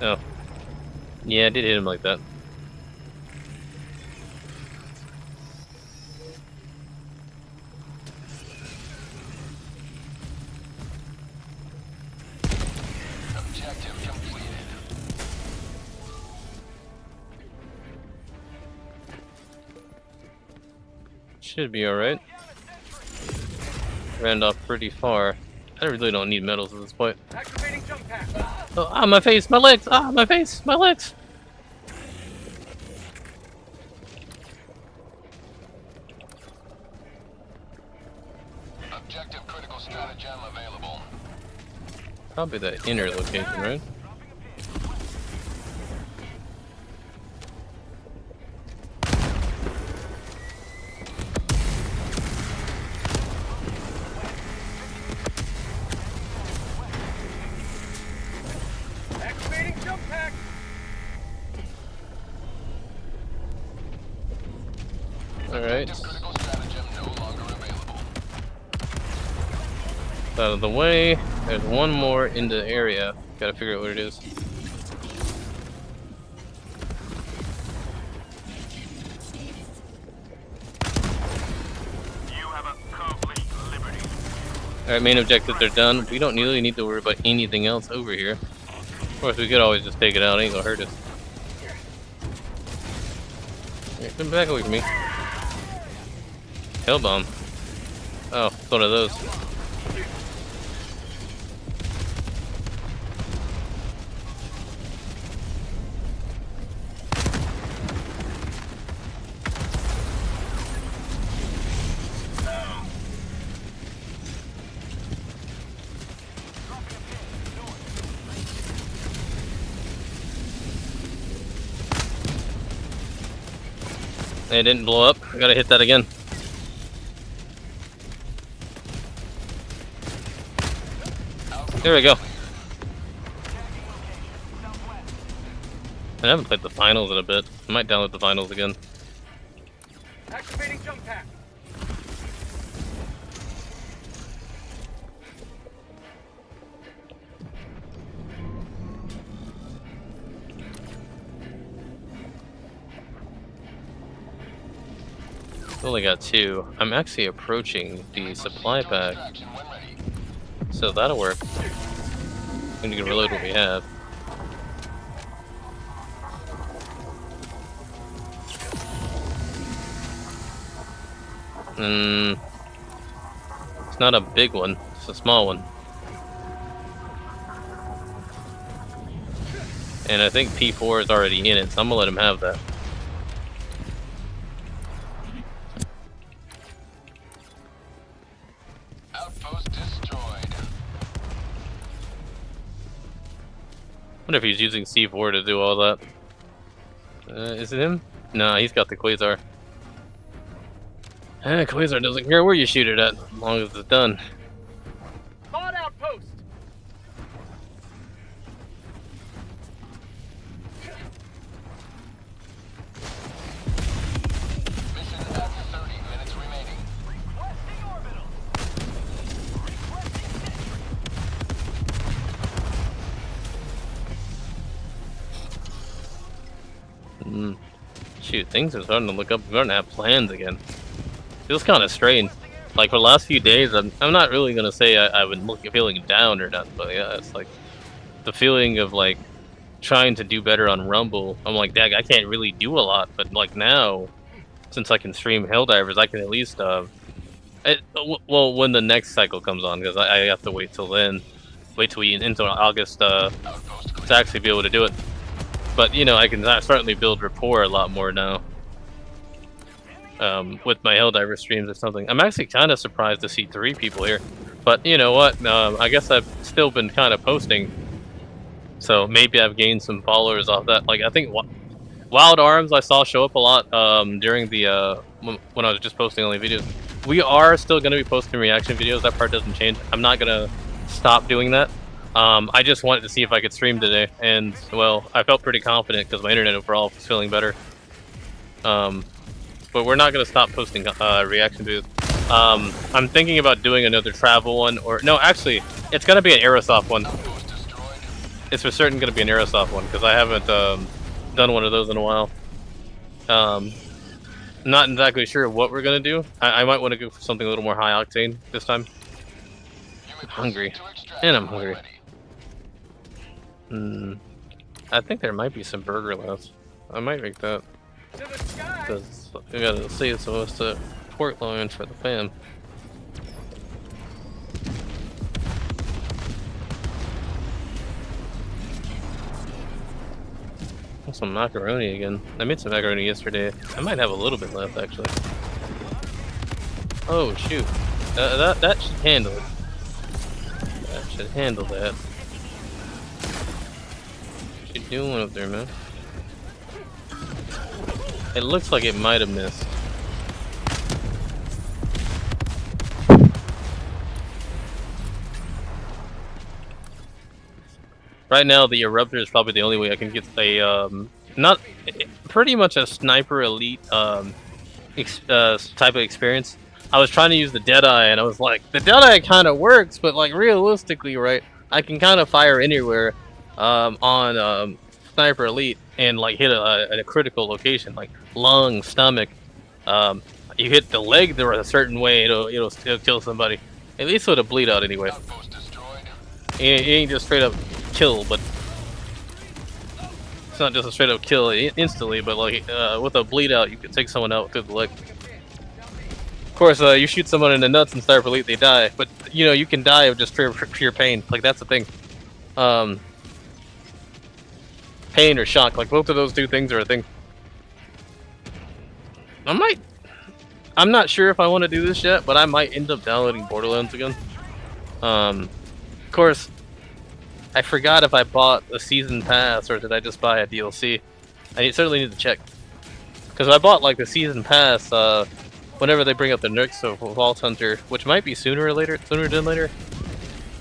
Oh. Yeah, I did hit him like that. Objective completed. Should be alright. Ran off pretty far. I really don't need medals at this point. Activating jump pack. Oh, ah, my face, my legs, ah, my face, my legs. Objective critical stratagem available. Probably that inner location, right? Activating jump pack. Alright. Objective critical stratagem no longer available. Out of the way. There's one more in the area. Gotta figure out what it is. You have accomplished liberty. Alright, main objectives are done. We don't really need to worry about anything else over here. Of course, we could always just take it out. It ain't gonna hurt us. Here, come back away from me. Hell bomb. Oh, it's one of those. It didn't blow up. I gotta hit that again. There we go. I haven't played the finals in a bit. I might download the finals again. Activating jump pack. Only got 2. I'm actually approaching the supply pack, so that'll work. We need to reload what we have. It's not a big one, it's a small one. And I think P4 is already in it, so I'm gonna let him have that. Outpost destroyed. Wonder if he's using C4 to do all that. Is it him? Nah, he's got the Quasar. Quasar doesn't care where you shoot it at, as long as it's done. Mod outpost. Mission at 30 minutes remaining. Requesting orbital. Shoot, things are starting to look up. We're starting to have plans again. Feels kind of strange. Like for the last few days, I'm not really gonna say I've been feeling down or nothing, but yeah, it's like the feeling of like trying to do better on Rumble. I'm like, dang, I can't really do a lot, but like now, since I can stream Helldivers, I can at least well, when the next cycle comes on, because I have to wait till then, wait till we into August to actually be able to do it. But you know, I can certainly build rapport a lot more now. With my Helldiver streams or something. I'm actually kind of surprised to see 3 people here. But you know what? I guess I've still been kind of posting. So maybe I've gained some followers off that. Like, I think Wild Arms I saw show up a lot during the when I was just posting only videos. We are still going to be posting reaction videos. That part doesn't change. I'm not going to stop doing that. I just wanted to see if I could stream today. And, well, I felt pretty confident because my internet overall was feeling better. But we're not going to stop posting reaction videos. I'm thinking about doing another travel one, or no, actually, it's going to be an Aerosoft one. It's for certain going to be an Aerosoft one, because I haven't done one of those in a while. Not exactly sure what we're going to do. I might want to go for something a little more high octane this time. I'm hungry, and I'm hungry. I think there might be some burger left. I might make that. To the sky. Because we gotta save some of the pork loins for the fam. Some macaroni again. I made some macaroni yesterday. I might have a little bit left actually. Oh shoot. That should handle it. That should handle that. What you doing up there, man? It looks like it might have missed. Right now, the Eruptor is probably the only way I can get a pretty much a sniper elite type of experience. I was trying to use the Deadeye, and I was like, the Deadeye kind of works, but like realistically, right? I can kind of fire anywhere on sniper elite and like hit a critical location, like lung, stomach. You hit the leg there a certain way, it'll still kill somebody. At least with a bleed out anyway. It ain't just straight up kill, but it's not just a straight up kill instantly, but like with a bleed out, you can take someone out through the leg. Of course, you shoot someone in the nuts and sniper elite, they die. But you know, you can die of just pure pain. Like that's the thing. Pain or shock, like both of those two things are a thing. I'm not sure if I want to do this yet, but I might end up downloading Borderlands again. Of course, I forgot if I bought a season pass or did I just buy a DLC. I certainly need to check. Because I bought like the season pass whenever they bring up the Nux of Vault Hunter, which might be sooner than later.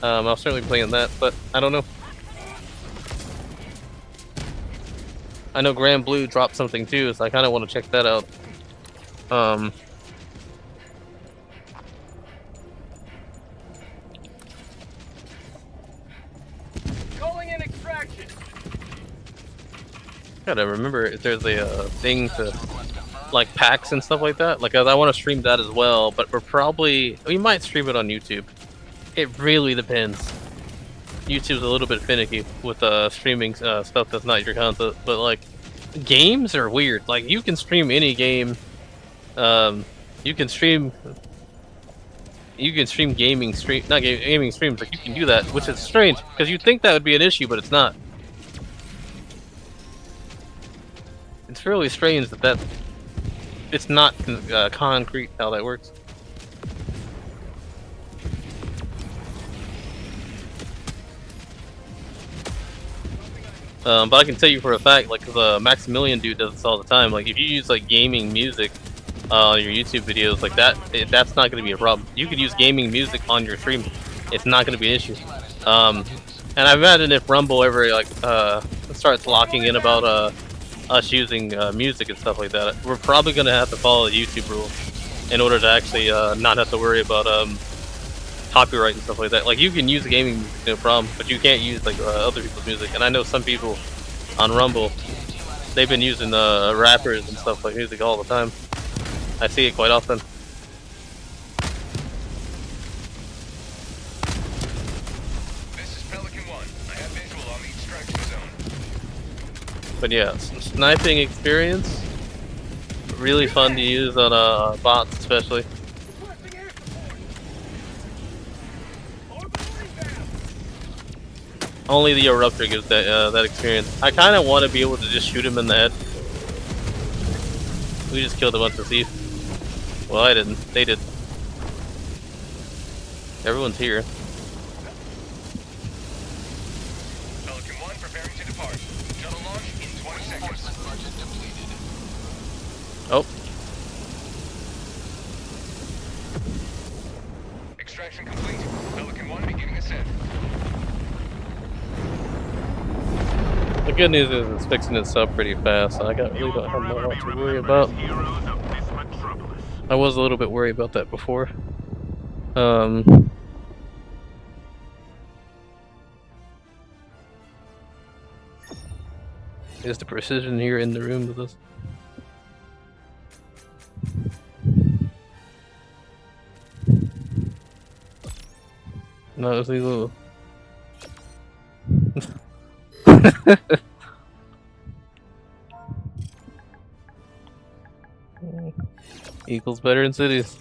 I was certainly playing that, but I don't know. I know Grand Blue dropped something too, so I kind of want to check that out. Calling in extraction. Gotta remember if there's a thing to like packs and stuff like that. Like I want to stream that as well, but we might stream it on YouTube. It really depends. YouTube's a little bit finicky with streaming stuff that's not your content, but like games are weird. Like you can stream any game. You can stream gaming gaming streams. Like you can do that, which is strange because you'd think that would be an issue, but it's not. It's really strange that it's not concrete how that works. But I can tell you for a fact, like, the Maximilian dude does this all the time. Like, if you use like gaming music on your YouTube videos, like that's not going to be a problem. You could use gaming music on your stream; it's not going to be an issue. And I imagine if Rumble ever like starts locking in about us using music and stuff like that, we're probably going to have to follow the YouTube rule in order to actually not have to worry about copyright and stuff like that. Like you can use gaming music, no problem, but you can't use like other people's music. And I know some people on Rumble, they've been using rappers and stuff like music all the time. I see it quite often. This is Pelican 1. I have visual on the extraction zone. But yeah, some sniping experience, really fun to use on bots especially. Requesting air support. Orbital rebound. Only the Eruptor gives that experience. I kind of want to be able to just shoot him in the head. We just killed a bunch of thieves. Well, I didn't. They did. Everyone's here. Pelican 1 preparing to depart. Shuttle launch in 20 seconds. Budget depleted. Oh, Extraction complete. Pelican 1 beginning ascent. the good news is it's fixing itself pretty fast, so I really don't have much to worry about. I was a little bit worried about that before. Is the precision here in the room with us? No, it's these little. Equals better in cities.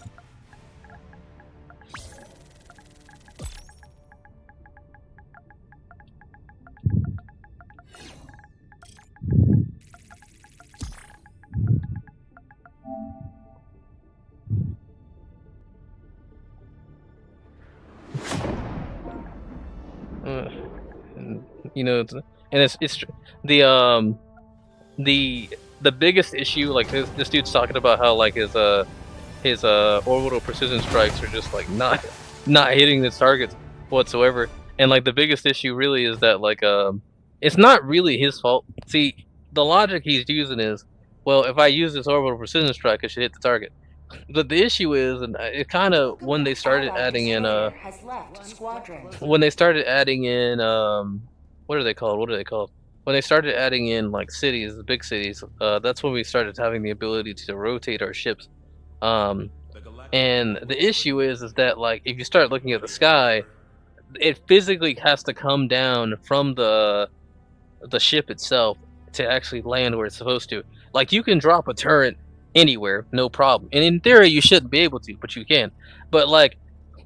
You know, it's the biggest issue. Like this dude's talking about how like his orbital precision strikes are just like not hitting its targets whatsoever. And like the biggest issue really is that like it's not really his fault. See, the logic he's using is, well, if I use this orbital precision strike, I should hit the target. But the issue is, and it kind of when they started adding in what are they called? When they started adding in like cities, the big cities, that's when we started having the ability to rotate our ships. And the issue is that like if you start looking at the sky, it physically has to come down from the ship itself to actually land where it's supposed to. Like you can drop a turret anywhere, no problem. And in theory, you shouldn't be able to, but you can. But like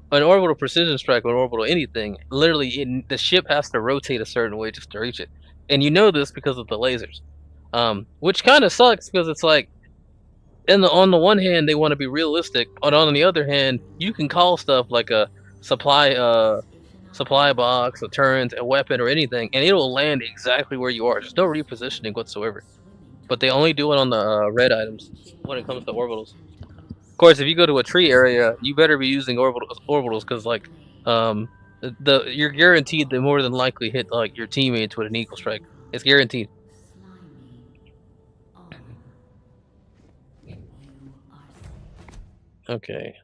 an orbital precision strike or orbital anything, literally the ship has to rotate a certain way just to reach it. And you know this because of the lasers, which kind of sucks because it's like, on the one hand they want to be realistic, but on the other hand you can call stuff like a supply box, a turret, a weapon, or anything, and it'll land exactly where you are. There's no repositioning whatsoever. But they only do it on the red items when it comes to orbitals. Of course, if you go to a tree area, you better be using orbitals because like You're guaranteed to more than likely hit like your teammates with an eagle strike. It's guaranteed. Okay.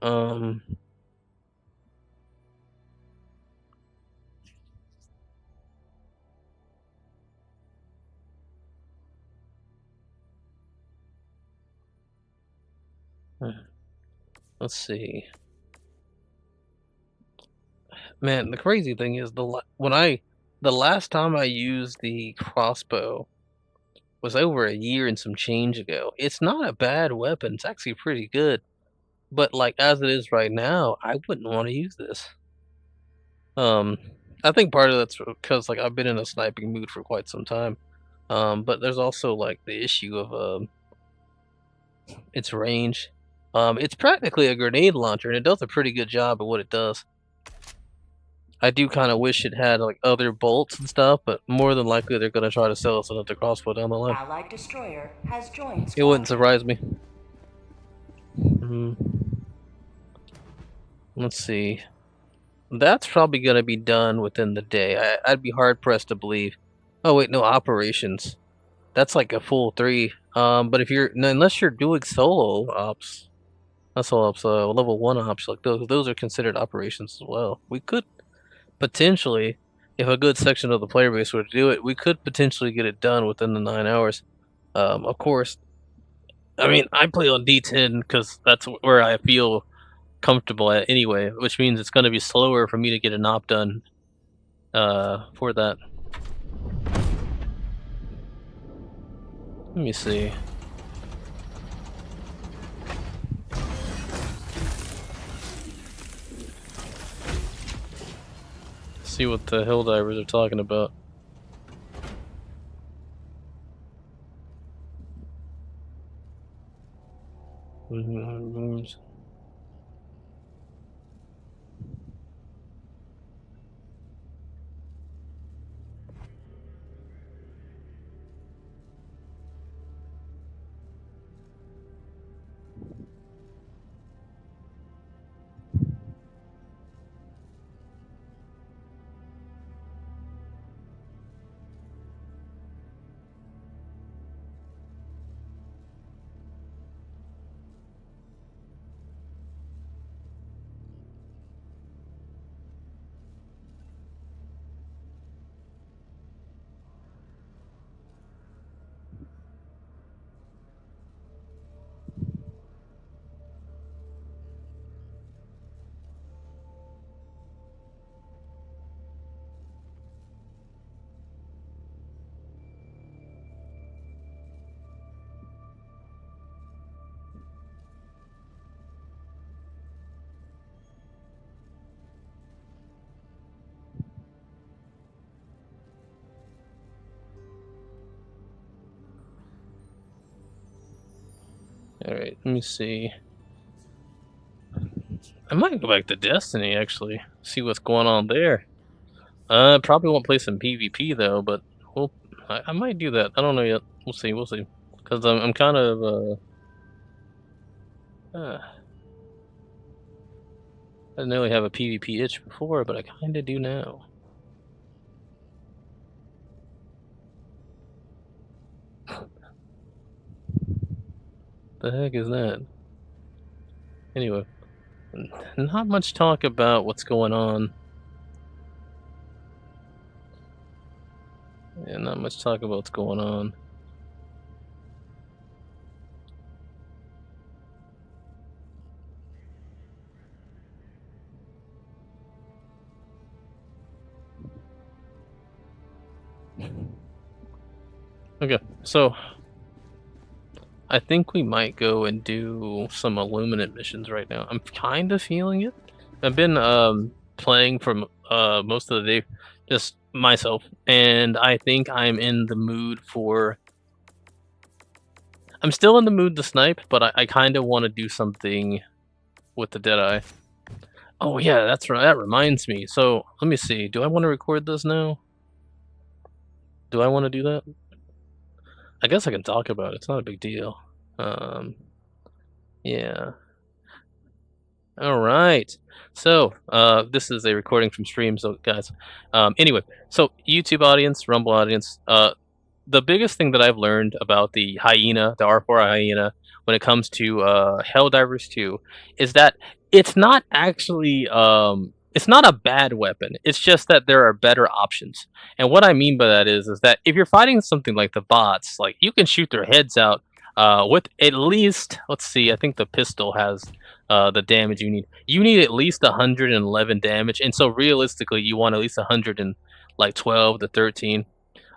Let's see. Man, the crazy thing is the last time I used the crossbow was over a year and some change ago. It's not a bad weapon. It's actually pretty good. But like as it is right now, I wouldn't want to use this. Um, I think part of that's because like I've been in a sniping mood for quite some time. But there's also like the issue of its range. It's practically a grenade launcher, and it does a pretty good job at what it does. I do kind of wish it had like other bolts and stuff, but more than likely they're gonna try to sell us another crossbow down the line. Allied destroyer has joined It wouldn't squadron. surprise me. Let's see. That's probably gonna be done within the day. I'd be hard pressed to believe. Oh wait, no operations. That's like a full 3. But if you're unless you're doing solo ops, not solo ops, level 1 ops, like those are considered operations as well. We could potentially, if a good section of the player base were to do it, we could potentially get it done within the 9 hours. Of course, I mean, I play on D10 because that's where I feel comfortable at anyway, which means it's going to be slower for me to get an op done for that. Let me see. See what the Helldivers are talking about. Alright, let me see. I might go back to Destiny, actually. See what's going on there. Probably won't play some PvP, though, but I might do that. I don't know yet. We'll see, we'll see. Because I'm kind of, I didn't really have a PvP itch before, but I kind of do now. The heck is that? Anyway, not much talk about what's going on. Yeah, not much talk about what's going on. Okay, so I think we might go and do some Illuminate missions right now. I'm kind of feeling it. I've been playing for most of the day, just myself, and I think I'm in the mood for. I'm still in the mood to snipe, but I kind of want to do something with the Deadeye. Oh yeah, that's right. That reminds me. So let me see. Do I want to record this now? Do I want to do that? I guess I can talk about it. It's not a big deal. Yeah. All right. So, this is a recording from stream, so guys. Anyway, so YouTube audience, Rumble audience, the biggest thing that I've learned about the hyena, the R4 hyena, when it comes to Helldivers 2, is that it's not actually it's not a bad weapon. It's just that there are better options. And what I mean by that is that if you're fighting something like the bots, like you can shoot their heads out with at least, let's see, I think the pistol has the damage you need. You need at least 111 damage, and so realistically, you want at least 112 to 13.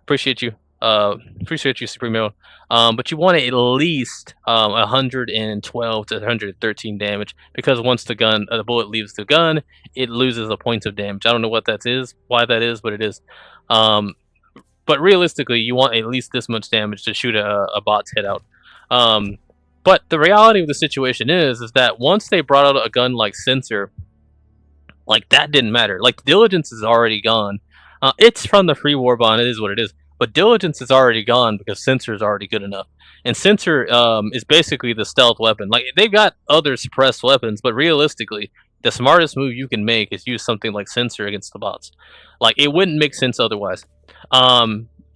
Appreciate you. Appreciate you, Supremo. But you want at least 112 to 113 damage, because once the bullet leaves the gun, it loses a point of damage. I don't know what that is, why that is, but it is. But realistically, you want at least this much damage to shoot a bot's head out. But the reality of the situation is that once they brought out a gun like Sensor, like that didn't matter. Like Diligence is already gone. It's from the free war bond. It is what it is. But Diligence is already gone because Sensor is already good enough. And Sensor is basically the stealth weapon. Like they've got other suppressed weapons, but realistically, the smartest move you can make is use something like Sensor against the bots. Like it wouldn't make sense otherwise.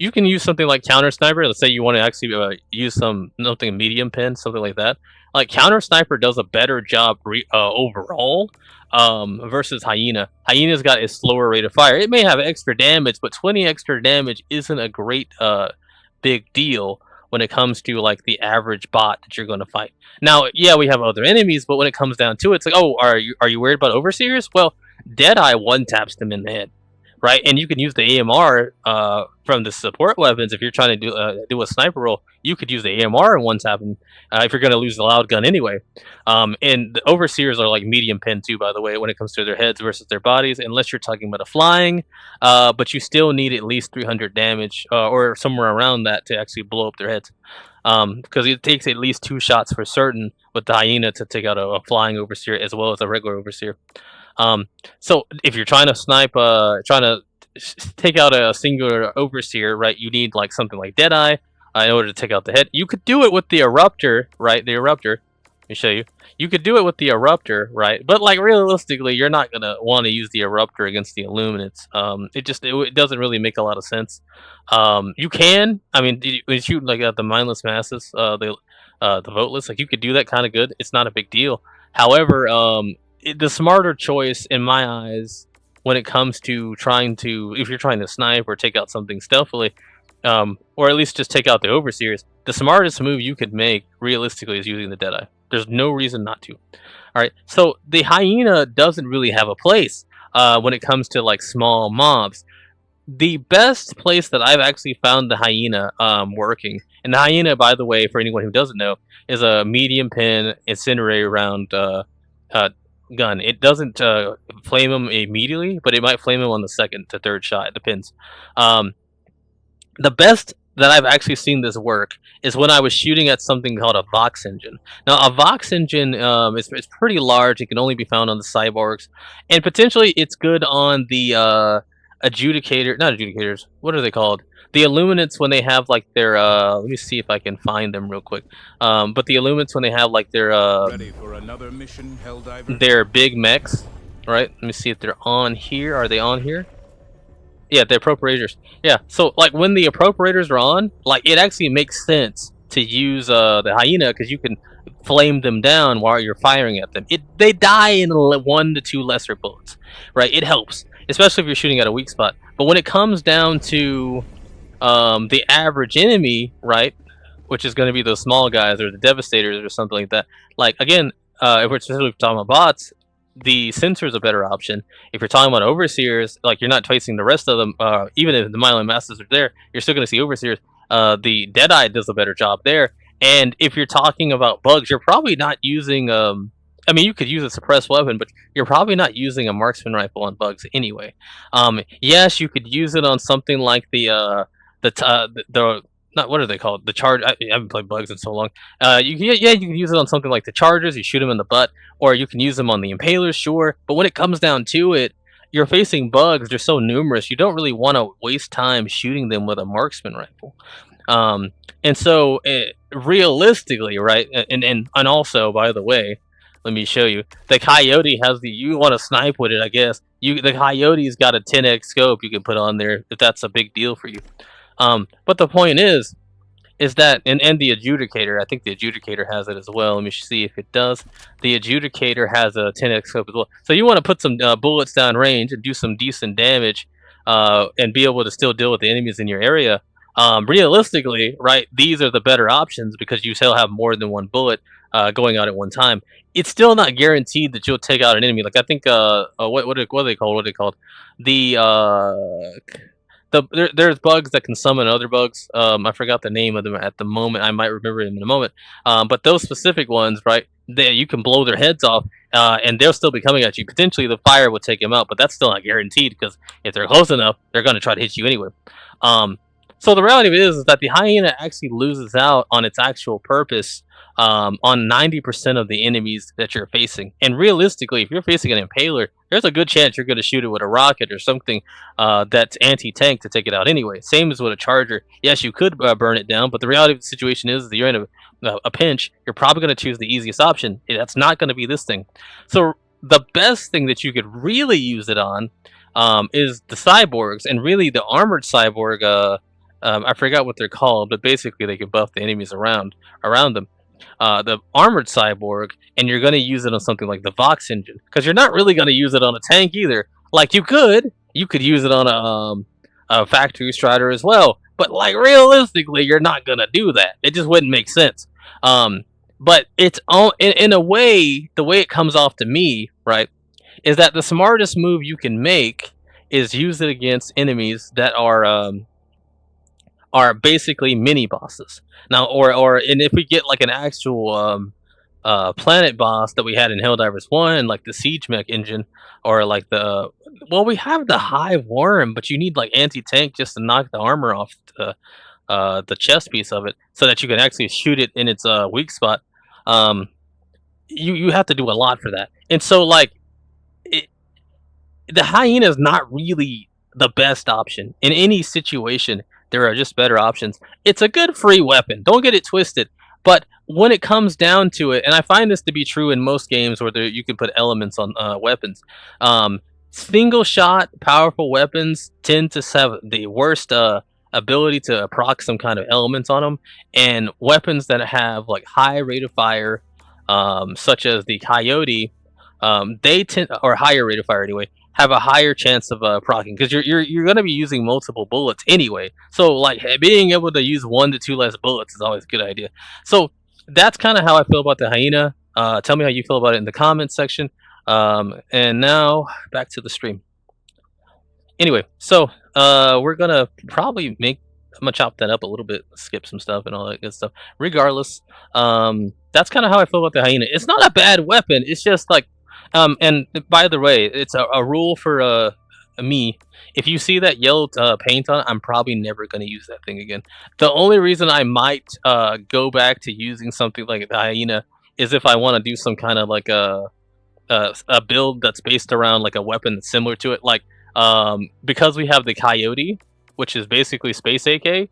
You can use something like Counter Sniper. Let's say you want to actually use something medium pin, something like that. Like Counter Sniper does a better job overall versus Hyena. Hyena's got a slower rate of fire. It may have extra damage, but 20 extra damage isn't a great big deal when it comes to like the average bot that you're going to fight. Now, yeah, we have other enemies, but when it comes down to it, it's like, oh, are you worried about Overseers? Well, Deadeye one taps them in the head, right? And you can use the AMR from the support weapons if you're trying to do a sniper roll. You could use the AMR in one tap, and if you're going to lose the loud gun anyway. And the Overseers are like medium pin too, by the way, when it comes to their heads versus their bodies, unless you're talking about a flying. But you still need at least 300 damage or somewhere around that to actually blow up their heads. Because it takes at least 2 shots for certain with the Hyena to take out a flying Overseer as well as a regular Overseer. So if you're trying to snipe, trying to take out a singular Overseer, right, you need like something like Deadeye in order to take out the head. You could do it with the Eruptor, right? The Eruptor. Let me show you. You could do it with the Eruptor, right? But like realistically, you're not gonna want to use the Eruptor against the Illuminates. It doesn't really make a lot of sense. You can, I mean, when you shoot like at the mindless masses, the voteless, like you could do that kind of good. It's not a big deal. However, the smarter choice in my eyes when it comes to if you're trying to snipe or take out something stealthily, or at least just take out the Overseers, the smartest move you could make realistically is using the Deadeye. There's no reason not to. Alright, so the Hyena doesn't really have a place when it comes to like small mobs. The best place that I've actually found the Hyena working, and the Hyena, by the way, for anyone who doesn't know, is a medium pin incendiary round gun. It doesn't flame him immediately, but it might flame him on the second to third shot. It depends. The best that I've actually seen this work is when I was shooting at something called a Vox engine. Now, a Vox engine is pretty large. It can only be found on the cyborgs, and potentially it's good on the not adjudicators. What are they called? The Illuminates, when they have like their let me see if I can find them real quick. But the Illuminates, when they have like their Ready for another mission, Helldiver? their big mechs, right? Let me see if they're on here. Are they on here? Yeah, the appropriators. Yeah, so like when the appropriators are on, like it actually makes sense to use the Hyena because you can flame them down while you're firing at them. They die in 1 to 2 lesser bullets, right? It helps, especially if you're shooting at a weak spot. But when it comes down to the average enemy, right, which is going to be those small guys or the Devastators or something like that. Like again, if we're specifically talking about bots, the Sensor is a better option. If you're talking about Overseers, like you're not facing the rest of them, even if the Myelin Masters are there, you're still going to see Overseers. The Deadeye does a better job there. And if you're talking about bugs, you're probably not using. I mean, you could use a suppressed weapon, but you're probably not using a marksman rifle on bugs anyway. Yes, you could use it on something like the not what are they called? The charge. I haven't played bugs in so long. You can use it on something like the Chargers. You shoot them in the butt, or you can use them on the Impalers, sure. But when it comes down to it, you're facing bugs. They're so numerous. You don't really want to waste time shooting them with a marksman rifle. And so, realistically, right? And also, by the way, Let me show you. The Coyote has the. You want to snipe with it, I guess. The Coyote's got a 10x scope you can put on there if that's a big deal for you. But the point is that and the Adjudicator. I think the Adjudicator has it as well. Let me see if it does. The Adjudicator has a 10x scope as well. So you want to put some bullets down range and do some decent damage, and be able to still deal with the enemies in your area. Realistically, right, these are the better options because you still have more than one bullet going out at one time. It's still not guaranteed that you'll take out an enemy. Like I think, what are they called? What are they called? The there's bugs that can summon other bugs. I forgot the name of them at the moment. I might remember them in a moment. But those specific ones, right? You can blow their heads off, and they'll still be coming at you. Potentially, the fire will take them out, but that's still not guaranteed because if they're close enough, they're going to try to hit you anyway. So the reality of it is that the hyena actually loses out on its actual purpose on 90% of the enemies that you're facing. And realistically, if you're facing an impaler, there's a good chance you're going to shoot it with a rocket or something that's anti-tank to take it out anyway. Same as with a charger. Yes, you could burn it down, but the reality of the situation is that you're in a pinch. You're probably going to choose the easiest option. That's not going to be this thing. So the best thing that you could really use it on is the cyborgs, and really the armored cyborg. I forgot what they're called, but basically they can buff the enemies around them. The armored cyborg, and you're going to use it on something like the Vox engine, because you're not really going to use it on a tank either. Like you could use it on a factory strider as well, but like realistically, you're not going to do that. It just wouldn't make sense. But it's in a way, the way it comes off to me, right, is that the smartest move you can make is use it against enemies that are basically mini bosses. Now, and if we get like an actual planet boss that we had in Helldivers 1, like the Siege Mech engine, or like we have the Hive Worm, but you need like anti-tank just to knock the armor off the chest piece of it, so that you can actually shoot it in its weak spot. You have to do a lot for that, and so like the hyena is not really the best option in any situation. There are just better options. It's a good free weapon. Don't get it twisted. But when it comes down to it, and I find this to be true in most games where you can put elements on weapons, single shot powerful weapons tend to have the worst ability to proc some kind of elements on them, and weapons that have like high rate of fire, such as the Coyote, they tend, or higher rate of fire anyway, have a higher chance of proccing, because you're going to be using multiple bullets anyway. So like being able to use 1 to 2 less bullets is always a good idea. So that's kind of how I feel about the hyena. Tell me how you feel about it in the comments section. And now back to the stream. Anyway, so we're gonna probably I'm gonna chop that up a little bit, skip some stuff and all that good stuff. Regardless, that's kind of how I feel about the hyena. It's not a bad weapon. It's just like, and by the way, it's a rule for me. If you see that yellow paint on it, I'm probably never going to use that thing again. The only reason I might go back to using something like the hyena is if I want to do some kind of like a build that's based around like a weapon that's similar to it. Like because we have the Coyote, which is basically Space AK. It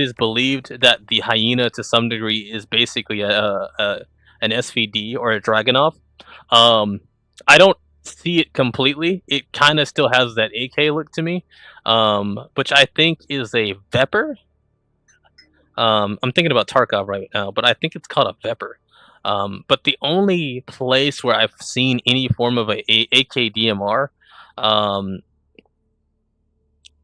is believed that the hyena to some degree is basically an SVD or a Dragunov. I don't see it completely. It kind of still has that AK look to me, which I think is a Vepr. I'm thinking about Tarkov right now, but I think it's called a Vepr. But the only place where I've seen any form of a AK DMR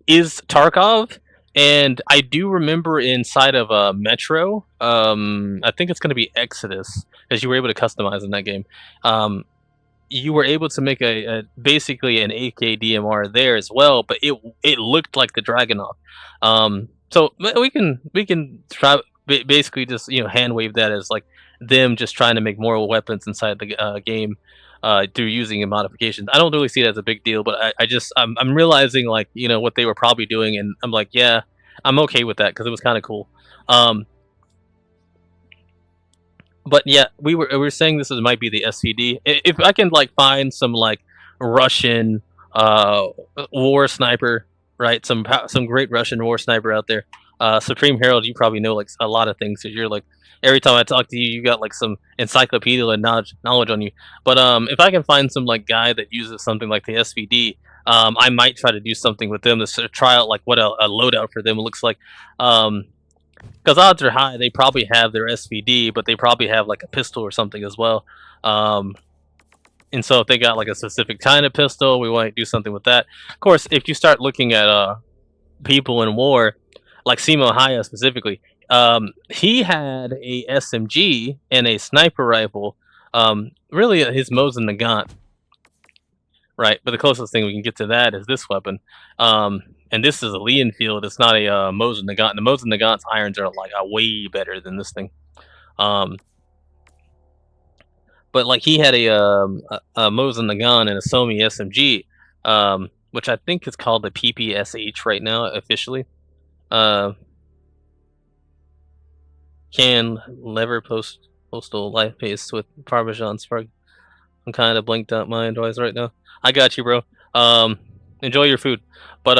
is Tarkov, and I do remember inside of Metro, I think it's going to be Exodus, because you were able to customize in that game. You were able to make basically an AK DMR there as well, but it looked like the Dragunov. So we can try basically just hand wave that as like them just trying to make more weapons inside the game through using modifications. I don't really see it as a big deal, but I'm realizing like what they were probably doing, and I'm like, yeah, I'm okay with that because it was kind of cool. But yeah, we were saying this might be the SVD. If I can like find some like Russian war sniper, right? Some great Russian war sniper out there. Supreme Herald, you probably know like a lot of things. Cause you're like every time I talk to you, you got like some encyclopedic knowledge on you. But if I can find some like guy that uses something like the SVD, I might try to do something with them to sort of try out like what a loadout for them looks like. Because odds are high they probably have their SVD, but they probably have like a pistol or something as well. And so if they got like a specific kind of pistol, we want to do something with that. Of course, if you start looking at people in war, like Simo Haya specifically, he had a SMG and a sniper rifle. Really, his Mosin Nagant, right? But the closest thing we can get to that is this weapon. And this is a Leonfield. It's not a Mosin Nagant. The Mosin Nagant's irons are like way better than this thing. But like he had a Mosin Nagant and a Somi SMG, which I think is called the PPSH right now officially. Can lever postal life paste with Parmesan spark. I'm kind of blinked out mind wise right now. I got you, bro. Enjoy your food. But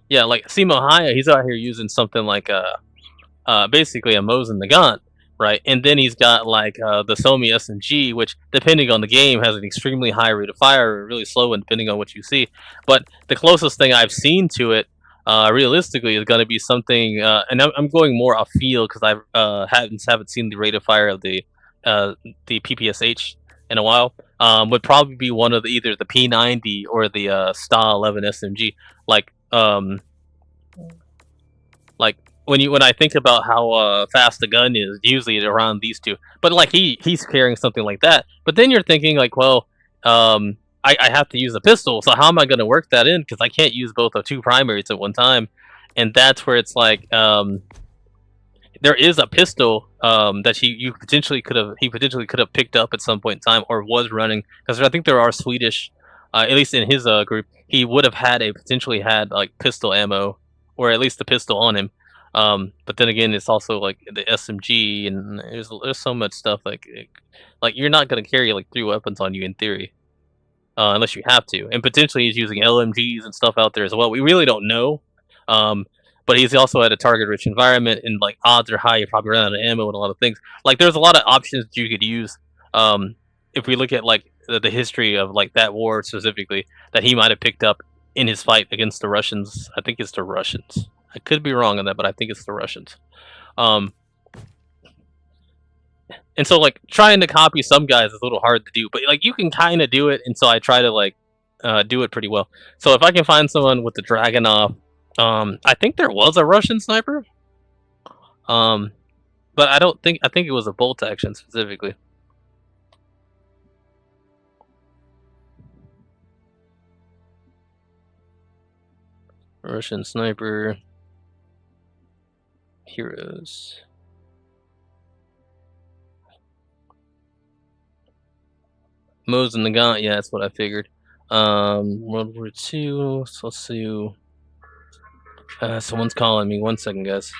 yeah, like Simo Haya, he's out here using something like basically a Mosin Nagant, right? And then he's got like the Somi SMG, which depending on the game has an extremely high rate of fire, really slow, and depending on what you see. But the closest thing I've seen to it, realistically, is going to be something, and I'm going more off field because I haven't seen the rate of fire of the PPSH in a while. Would probably be one of either the P90 or the Sta 11 SMG. Like when I think about how fast the gun is, usually it's around these two. But like he's carrying something like that. But then you're thinking like, well, I have to use a pistol, so how am I going to work that in? Because I can't use both of two primaries at one time, and that's where it's like there is a pistol that he potentially could have picked up at some point in time or was running, because I think there are Swedish, at least in his group, he would have potentially had like pistol ammo or at least the pistol on him. But then again, it's also like the SMG, and there's so much stuff like you're not gonna carry like 3 weapons on you in theory, unless you have to. And potentially he's using LMGs and stuff out there as well. We really don't know. But he's also at a target-rich environment, and like odds are high you probably run out of ammo and a lot of things. Like there's a lot of options that you could use. If we look at like the history of like that war specifically, that he might have picked up in his fight against the Russians. I think it's the Russians. I could be wrong on that, but I think it's the Russians. And so like trying to copy some guys is a little hard to do, but like you can kind of do it, and so I try to like do it pretty well. So if I can find someone with the Dragunov, I think there was a Russian sniper, but I think it was a bolt action specifically. Russian sniper heroes. Mosin Nagant, yeah, that's what I figured. World War II, so let's see. Someone's calling me. 1 second, guys.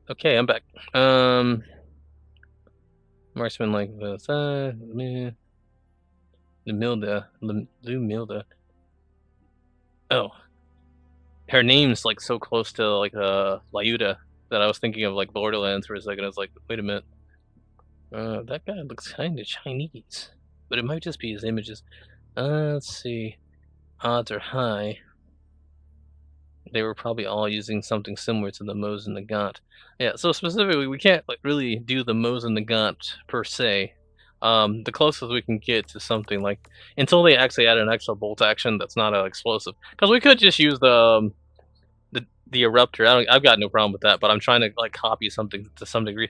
Okay, I'm back. Marksman like this. Lumilda. Oh, her name's like so close to like Lyuda that I was thinking of like Borderlands for a second. I was like, wait a minute. That guy looks kind of Chinese, but it might just be his images. Let's see. Odds are high. They were probably all using something similar to the Mosin Nagant. Yeah, so specifically, we can't like really do the Mosin Nagant per se. The closest we can get to something like until they actually add an extra bolt action that's not explosive. Because we could just use the eruptor. I've got no problem with that, but I'm trying to like copy something to some degree.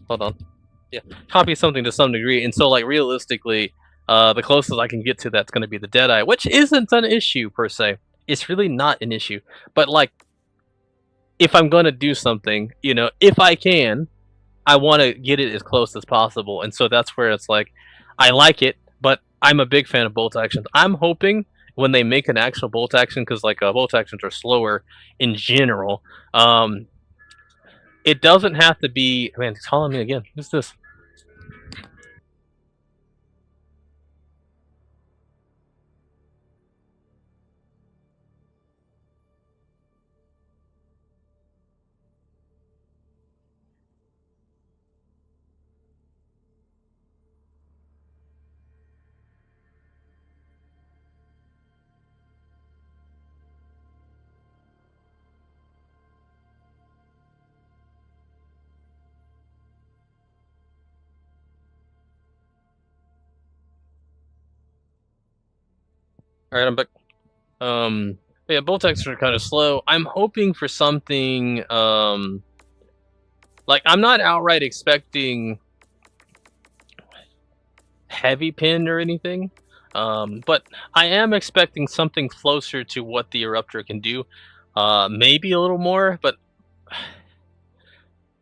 Hold on. Yeah, copy something to some degree, and so like realistically, the closest I can get to that's going to be the Deadeye, which isn't an issue per se. It's really not an issue, but like if I'm going to do something, you know, if I can, I want to get it as close as possible, and so that's where it's like I like it, but I'm a big fan of bolt actions. I'm hoping when they make an actual bolt action, because like bolt actions are slower in general. It doesn't have to be. Man, he's calling me again. Who's this? All right, I'm back. Yeah, bolt actions are kind of slow. I'm hoping for something. Like I'm not outright expecting heavy pin or anything. But I am expecting something closer to what the eruptor can do. Maybe a little more, but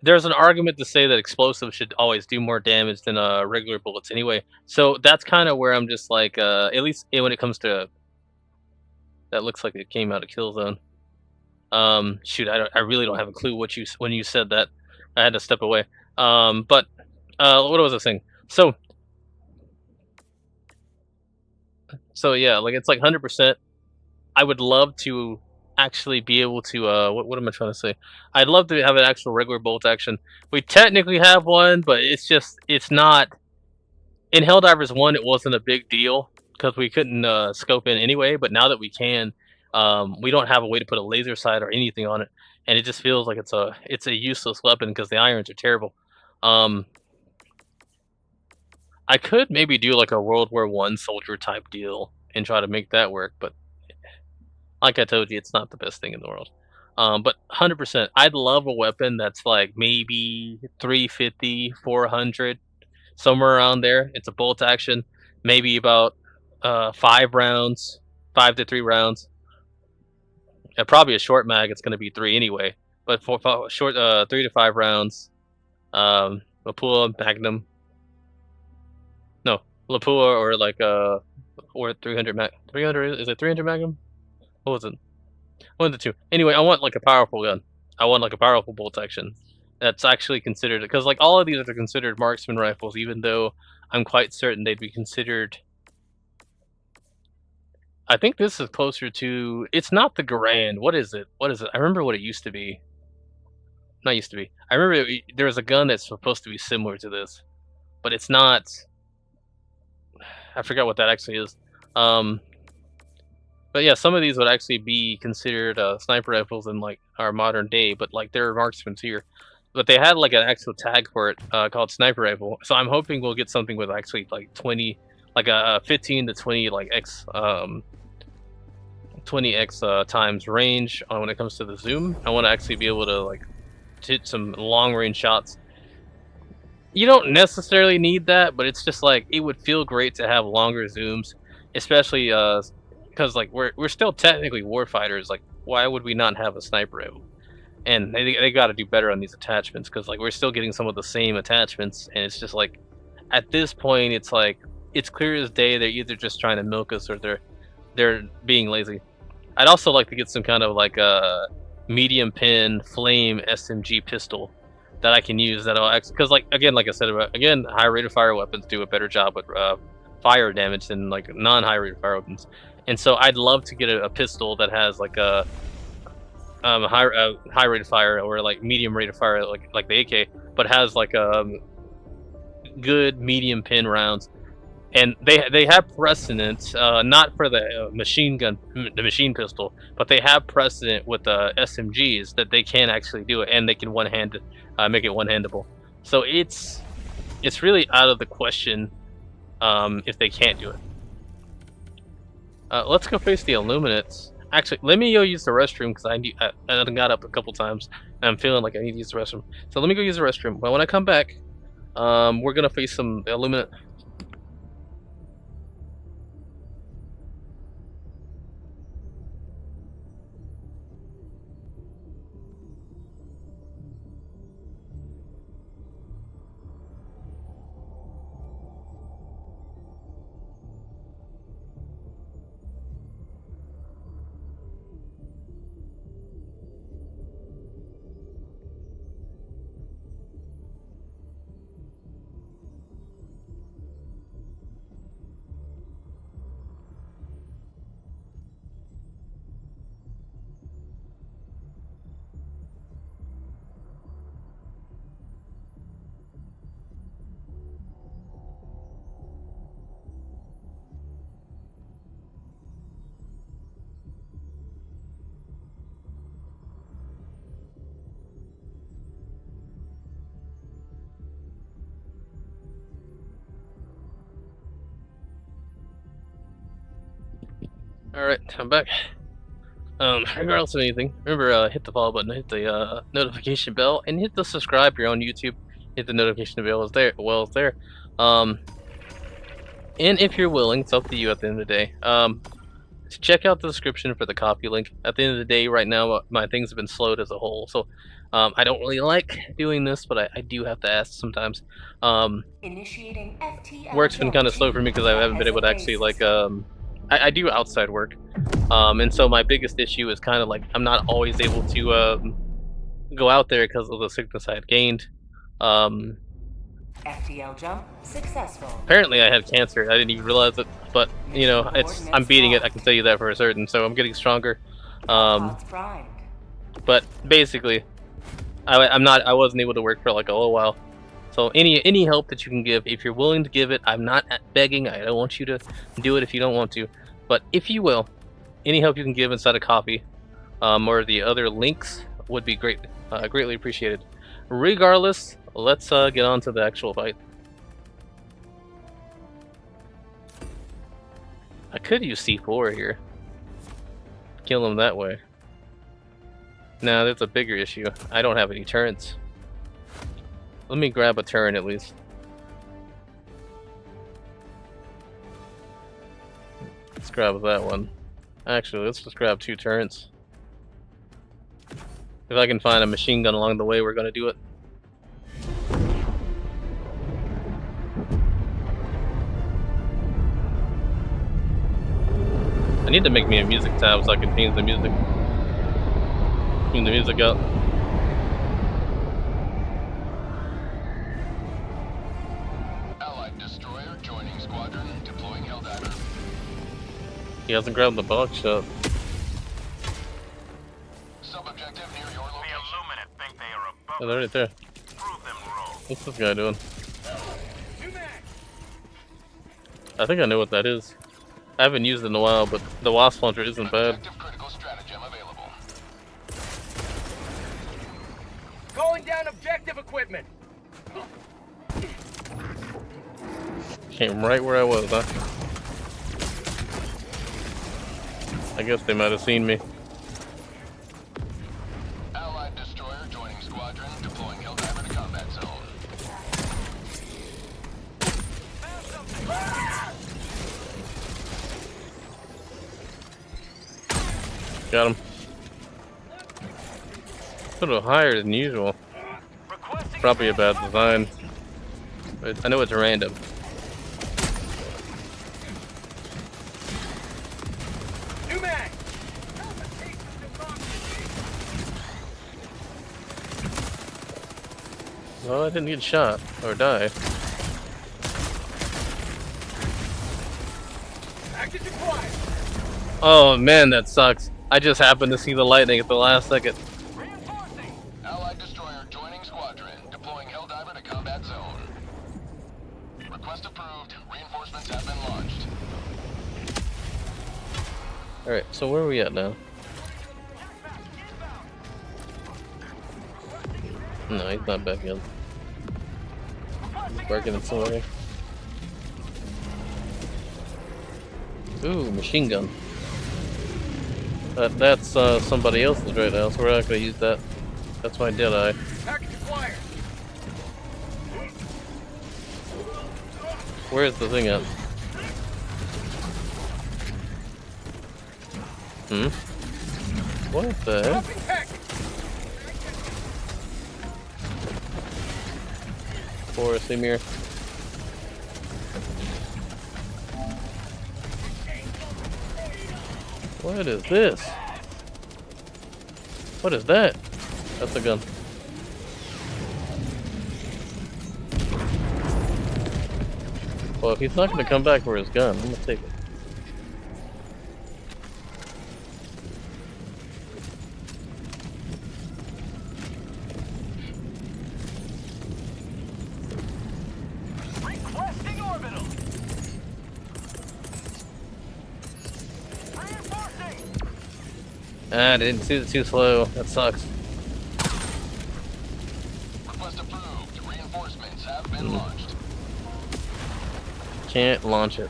there's an argument to say that explosives should always do more damage than regular bullets anyway. So that's kind of where I'm just like, at least when it comes to that, looks like it came out of Killzone. Shoot, I really don't have a clue what when you said that. I had to step away. But what was I saying? So yeah, like it's like 100%. I would love to actually be able to what am I trying to say? I'd love to have an actual regular bolt action. We technically have one, but it's not in Helldivers 1 it wasn't a big deal because we couldn't scope in anyway, but now that we can, we don't have a way to put a laser sight or anything on it, and it just feels like it's a useless weapon because the irons are terrible. I could maybe do like a World War I soldier type deal and try to make that work, but like I told you, it's not the best thing in the world. But 100%, I'd love a weapon that's like maybe 350, 400, somewhere around there. It's a bolt action, maybe about 5 rounds, 5 to 3 rounds. Probably a short mag, it's going to be 3 anyway. But for short 3 to 5 rounds, Lapua Magnum. No, Lapua or like or 300 mag. 300 is it 300 Magnum? What was it? One of the two. Anyway, I want like a powerful gun. I want like a powerful bolt action that's actually considered, because like all of these are considered marksman rifles, even though I'm quite certain they'd be considered. I think this is closer to. It's not the Garand. What is it? What is it? I remember what it used to be. Not used to be. I remember there was a gun that's supposed to be similar to this, but it's not. I forgot what that actually is. But yeah, some of these would actually be considered sniper rifles in like our modern day, but like they're marksmen here. But they had like an actual tag for it called sniper rifle. So I'm hoping we'll get something with actually like 20, like a 15 to 20 like x 20x times range when it comes to the zoom. I want to actually be able to like hit some long range shots. You don't necessarily need that, but it's just like it would feel great to have longer zooms, especially because like we're still technically warfighters. Like, why would we not have a sniper rifle? And they got to do better on these attachments, because like we're still getting some of the same attachments, and it's just like at this point it's like it's clear as day they're either just trying to milk us or they're being lazy. I'd also like to get some kind of like a medium pin flame SMG pistol that I can use that'll actually, because like again, like I said, again, high rate of fire weapons do a better job with fire damage than like non-high rate of fire weapons. And so I'd love to get a pistol that has like a high rate of fire or like medium rate of fire, like the AK, but has like good medium pin rounds. And they have precedent, not for the machine gun, the machine pistol, but they have precedent with the SMGs that they can actually do it, and they can make it one-handable. So it's really out of the question if they can't do it. Let's go face the Illuminates. Actually, let me go use the restroom because I got up a couple times and I'm feeling like I need to use the restroom. So let me go use the restroom. But when I come back, we're gonna face some Illuminate. Alright, I'm back. Regardless of anything, remember hit the follow button, hit the notification bell, and hit the subscribe if you're on YouTube. Hit the notification bell is there. Well, it's there. And if you're willing, it's up to you at the end of the day. Check out the description for the copy link. At the end of the day, right now, my things have been slowed as a whole, so I don't really like doing this, but I do have to ask sometimes. Initiating FTL Work's been kind of slow for me because I haven't been able to actually like I do outside work, and so my biggest issue is kind of like I'm not always able to go out there because of the sickness I had gained. FTL jump successful. Apparently I had cancer. I didn't even realize it, but you know, I'm beating it. I can tell you that for certain. So I'm getting stronger. Pods primed. But basically, I wasn't able to work for like a little while. So any help that you can give, if you're willing to give it, I'm not begging. I don't want you to do it if you don't want to. But if you will, any help you can give inside a copy, or the other links would be greatly appreciated. Regardless, let's get on to the actual fight. I could use C4 here. Kill him that way. Now, that's a bigger issue. I don't have any turrets. Let me grab a turret at least. Let's grab that one. Actually, let's just grab 2 turrets. If I can find a machine gun along the way, we're gonna do it. I need to make me a music tab so I can change the music. Tune the music up. Allied destroyer joining squadron, deploying Helldiver. He hasn't grabbed the box shot. Sub-objective near your location. The Illuminate think they are above. Oh, they're right there. Prove them wrong. What's this guy doing? New mag. I think I know what that is. I haven't used it in a while, but the wasp launcher isn't bad. Objective critical stratagem available. Calling down objective equipment. Came right where I was, huh? I guess they might have seen me. Allied destroyer joining squadron, deploying Helldiver to combat zone. Got him. A little higher than usual. Probably a bad design. But I know it's random. New mag. Well, I didn't get shot or die. Action required. Oh man, that sucks. I just happened to see the lightning at the last second. Reinforcing. Allied destroyer joining squadron, deploying Helldiver to combat zone. Request approved. Reinforcements have been launched. Alright, so where are we at now? No, he's not back in. Barking at somebody. Ooh, machine gun. That's somebody else's right now, so we're not gonna use that. That's my Deadeye. Package acquired. Where's the thing at? Hmm? What the heck? Dropping package. Forest Emir. What is this? What is that? That's a gun. Well, if he's not gonna come back for his gun, I'm gonna take it. Requesting orbital. Reinforcing. Ah, I didn't see it too slow. That sucks. Request approved. Reinforcements have been launched. Can't launch it.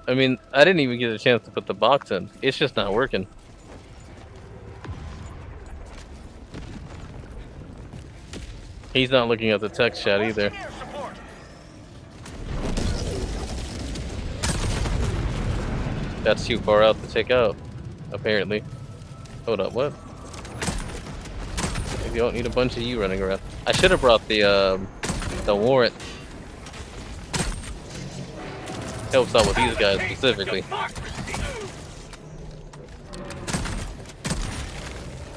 I mean, I didn't even get a chance to put the box in. It's just not working. He's not looking at the text chat either. Air support. That's too far out to take out, apparently. Hold up, what? Maybe you don't need a bunch of you running around. I should have brought the warrant. Helps out with these guys specifically.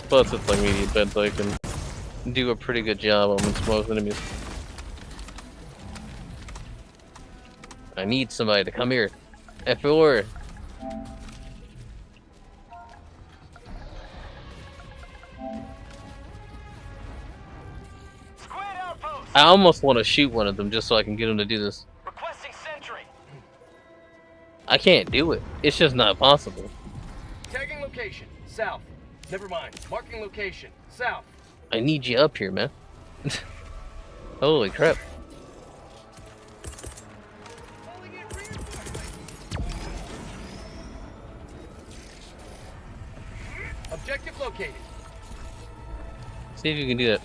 Plus, it's like medium bed, so I can do a pretty good job on most enemies. I need somebody to come here. F4. Squad outpost. I almost want to shoot one of them just so I can get them to do this. Requesting sentry. I can't do it. It's just not possible. Tagging location. South. Never mind. Marking location. South. I need you up here, man. Holy crap. Calling in reinforcements. Objective located. See if you can do that.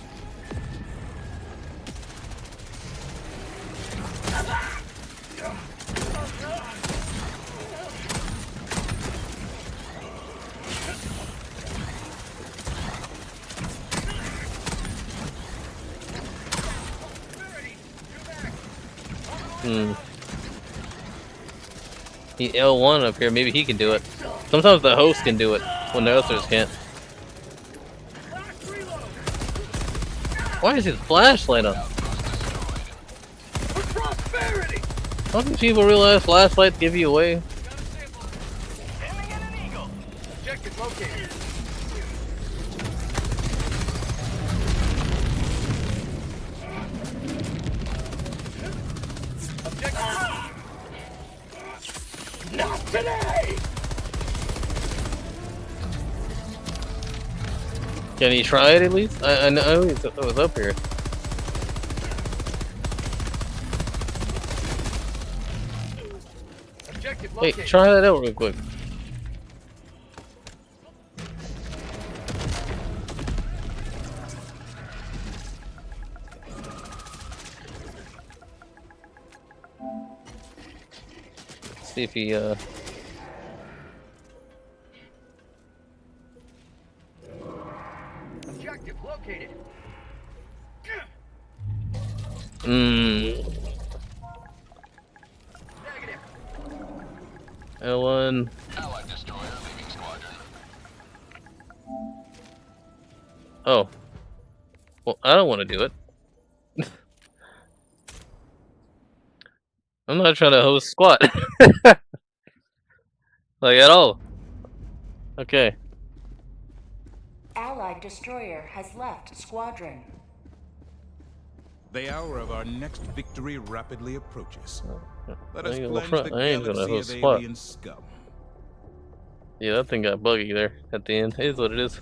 He L1 up here, maybe he can do it. Sometimes the host can do it when the others can't. Why is his flashlight on? For prosperity. Don't these people realize flashlights give you away? Sending in an eagle. Objective located. Objective. Not today. Can he try it at least? I know it was up here. Objective Hey, located. try that out real quick. See if he Objective located. Negative. L1. Allied destroyer leaving squadron. Oh. Well, I don't want to do it. I'm not trying to host squat. Like at all. Okay. Allied destroyer has left squadron. The hour of our next victory rapidly approaches. Let I us ain't gonna cleanse front. the I ain't gonna galaxy go of spot. alien scum. Yeah, that thing got buggy there at the end. It is what it is.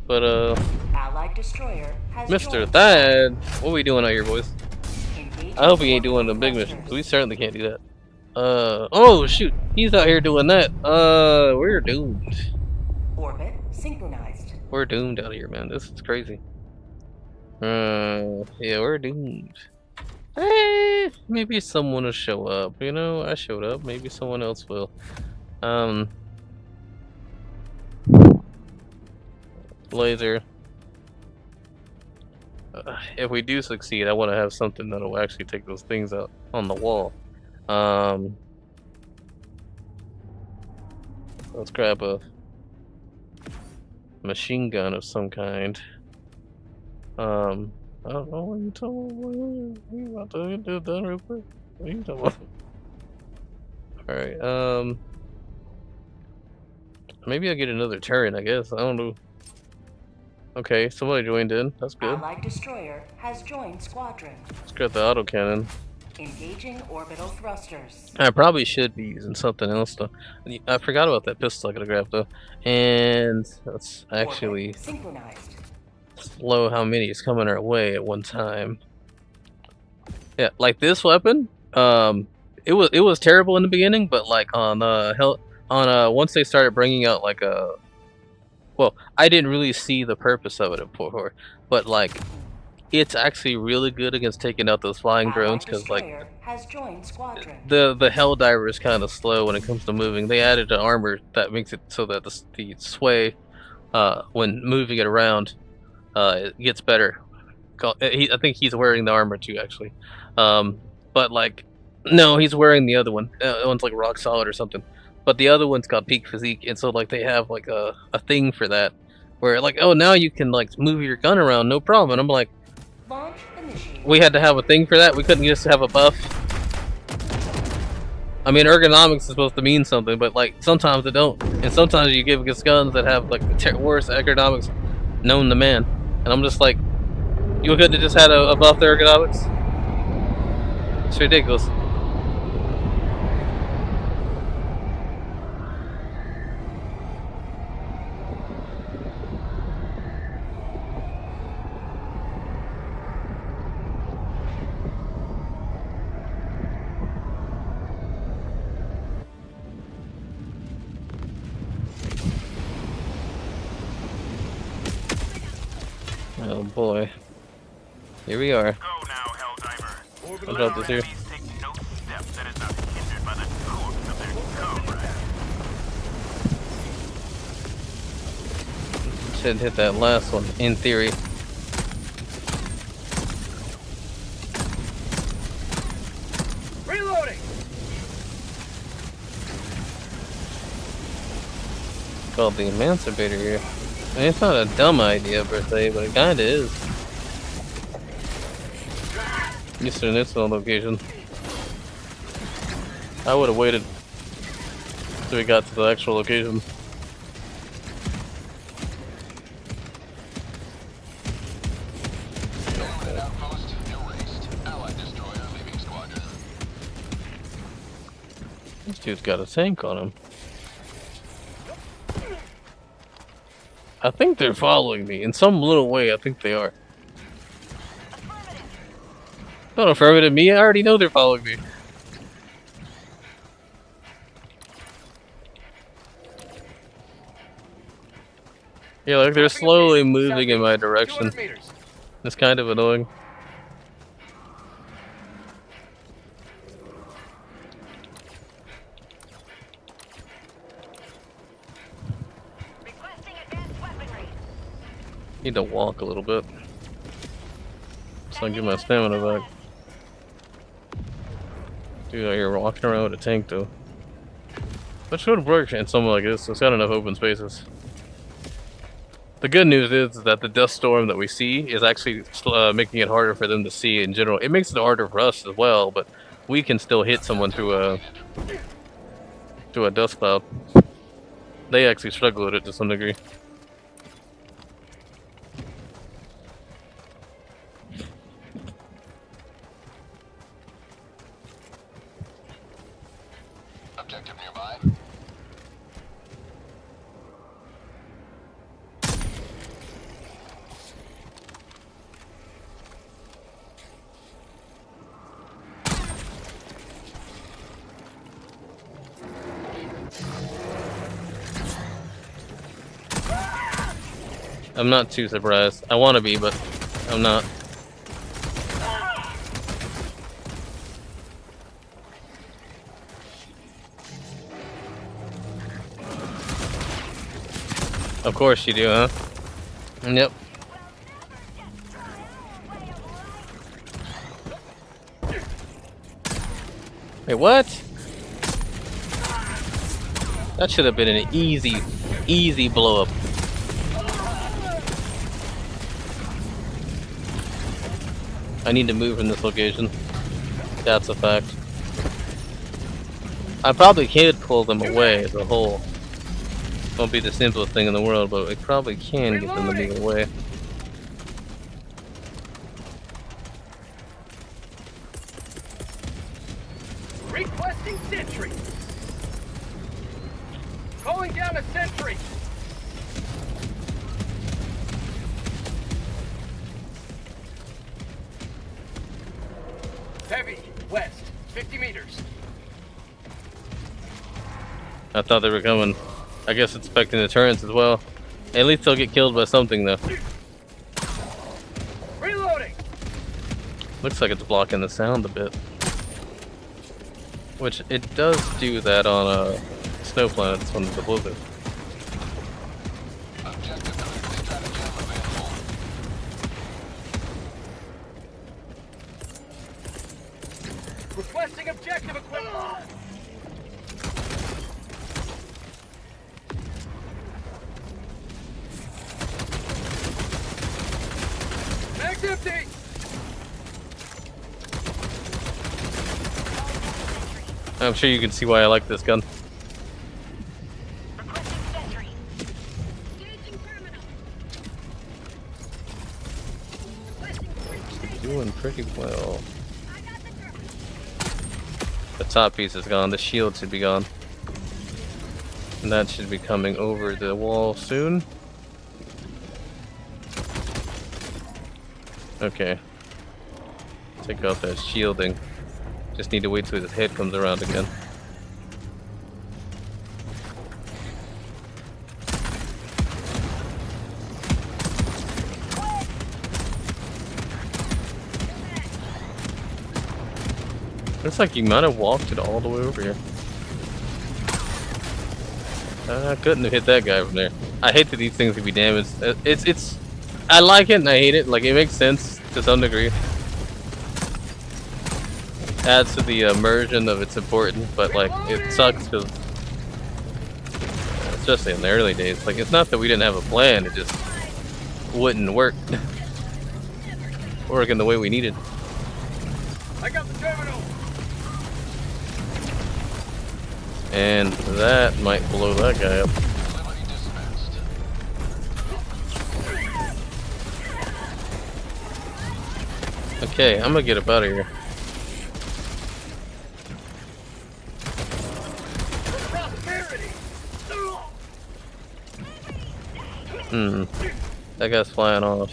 But Allied destroyer has Mr. joined. Thad, what we doing out here, boys? Engaging I hope he ain't doing orbital the big thrusters. missions. We certainly can't do that. Oh shoot, he's out here doing that. We're doomed. Orbit synchronized. We're doomed out here, man. This is crazy. Yeah, we're doomed. Maybe someone will show up. You know, I showed up. Maybe someone else will. Laser. If we do succeed, I want to have something that'll actually take those things out on the wall. Let's grab a machine gun of some kind. I don't know what you talking about. We about to do that real quick. What are you talking about? Alright, maybe I'll get another turret, I guess. I don't know. Okay, somebody joined in. That's good. Allied destroyer has joined squadron. Let's grab the autocannon. Engaging orbital thrusters. I probably should be using something else though. I forgot about that pistol I could have grabbed though. And let's actually Orbit synchronized. slow how many is coming our way at one time. Yeah, like this weapon, it was terrible in the beginning, but like on once they started bringing out like a, well, I didn't really see the purpose of it before, but like it's actually really good against taking out those flying drones because like has joined squadron. the Helldiver is kind of slow when it comes to moving. They added an armor that makes it so that the sway when moving it around it gets better. I think he's wearing the armor too actually, but like no, he's wearing the other one. That one's like rock solid or something. But the other one's got peak physique, and so like they have like a thing for that, where like, oh, now you can like move your gun around no problem. And I'm like, Launch initiated. we had to have a thing for that. We couldn't just have a buff. I mean, ergonomics is supposed to mean something, but like sometimes it don't, and sometimes you give us guns that have like the worst ergonomics known to man, and I'm just like, you could have just had a buff the ergonomics. It's ridiculous. Oh boy. Here we are. Go now, Helldiver. I'll drop this here. Enemies take no step that is not hindered by the corpse of their comrade. Should hit that last one, in theory. Reloading! Called the Emancipator here. I mean, it's not a dumb idea per se, but it kinda is. Eastern Incident location. I would have waited till we got to the actual location. Outpost erased. Allied destroyer leaving squadron. This dude's got a tank on him. I think they're following me in some little way. I think they are. Not affirmative me. I already know they're following me. Yeah, like they're slowly moving in my direction. 200 meters. It's kind of annoying. Need to walk a little bit so I can get my stamina back. Dude out here walking around with a tank though. Which would work in somewhere like this. It's got enough open spaces. The good news is that the dust storm that we see is actually making it harder for them to see in general. It makes it harder for us as well, but we can still hit someone through a dust cloud. They actually struggle with it to some degree. objective nearby. I'm not too surprised. I want to be, but I'm not. Of course you do, huh? Yep. Wait, what? That should have been an easy blow up. I need to move from this location. That's a fact. I probably could pull them away as a whole. Won't be the simplest thing in the world, but we probably can get them to move away. Requesting sentry. Calling down a sentry. Heavy, west, 50 meters. I thought they were coming. I guess expecting the turrets as well. At least they'll get killed by something though. Reloading. Looks like it's blocking the sound a bit. Which it does do that on snow planets when it's a blizzard. Objective quickly stratagem available. Requesting objective equipment. Mag's empty. I'm sure you can see why I like this gun. Requesting sentry. Engaging terminal. Requesting switch station. Doing pretty well. I got the terminal. The top piece is gone. The shield should be gone. And that should be coming over the wall soon. Okay. Take out that shielding. Just need to wait till his head comes around again. Looks like you might have walked it all the way over here. I couldn't have hit that guy from there. I hate that these things can be damaged. It's. I like it and I hate it. Like, it makes sense to some degree. Adds to the immersion of it's important, but like it sucks because, especially in the early days, like it's not that we didn't have a plan, it just wouldn't work working the way we needed. I got the terminal. And that might blow that guy up. Delivery dispensed. Okay, I'm gonna get up out of here. Prosperity. That guy's flying off.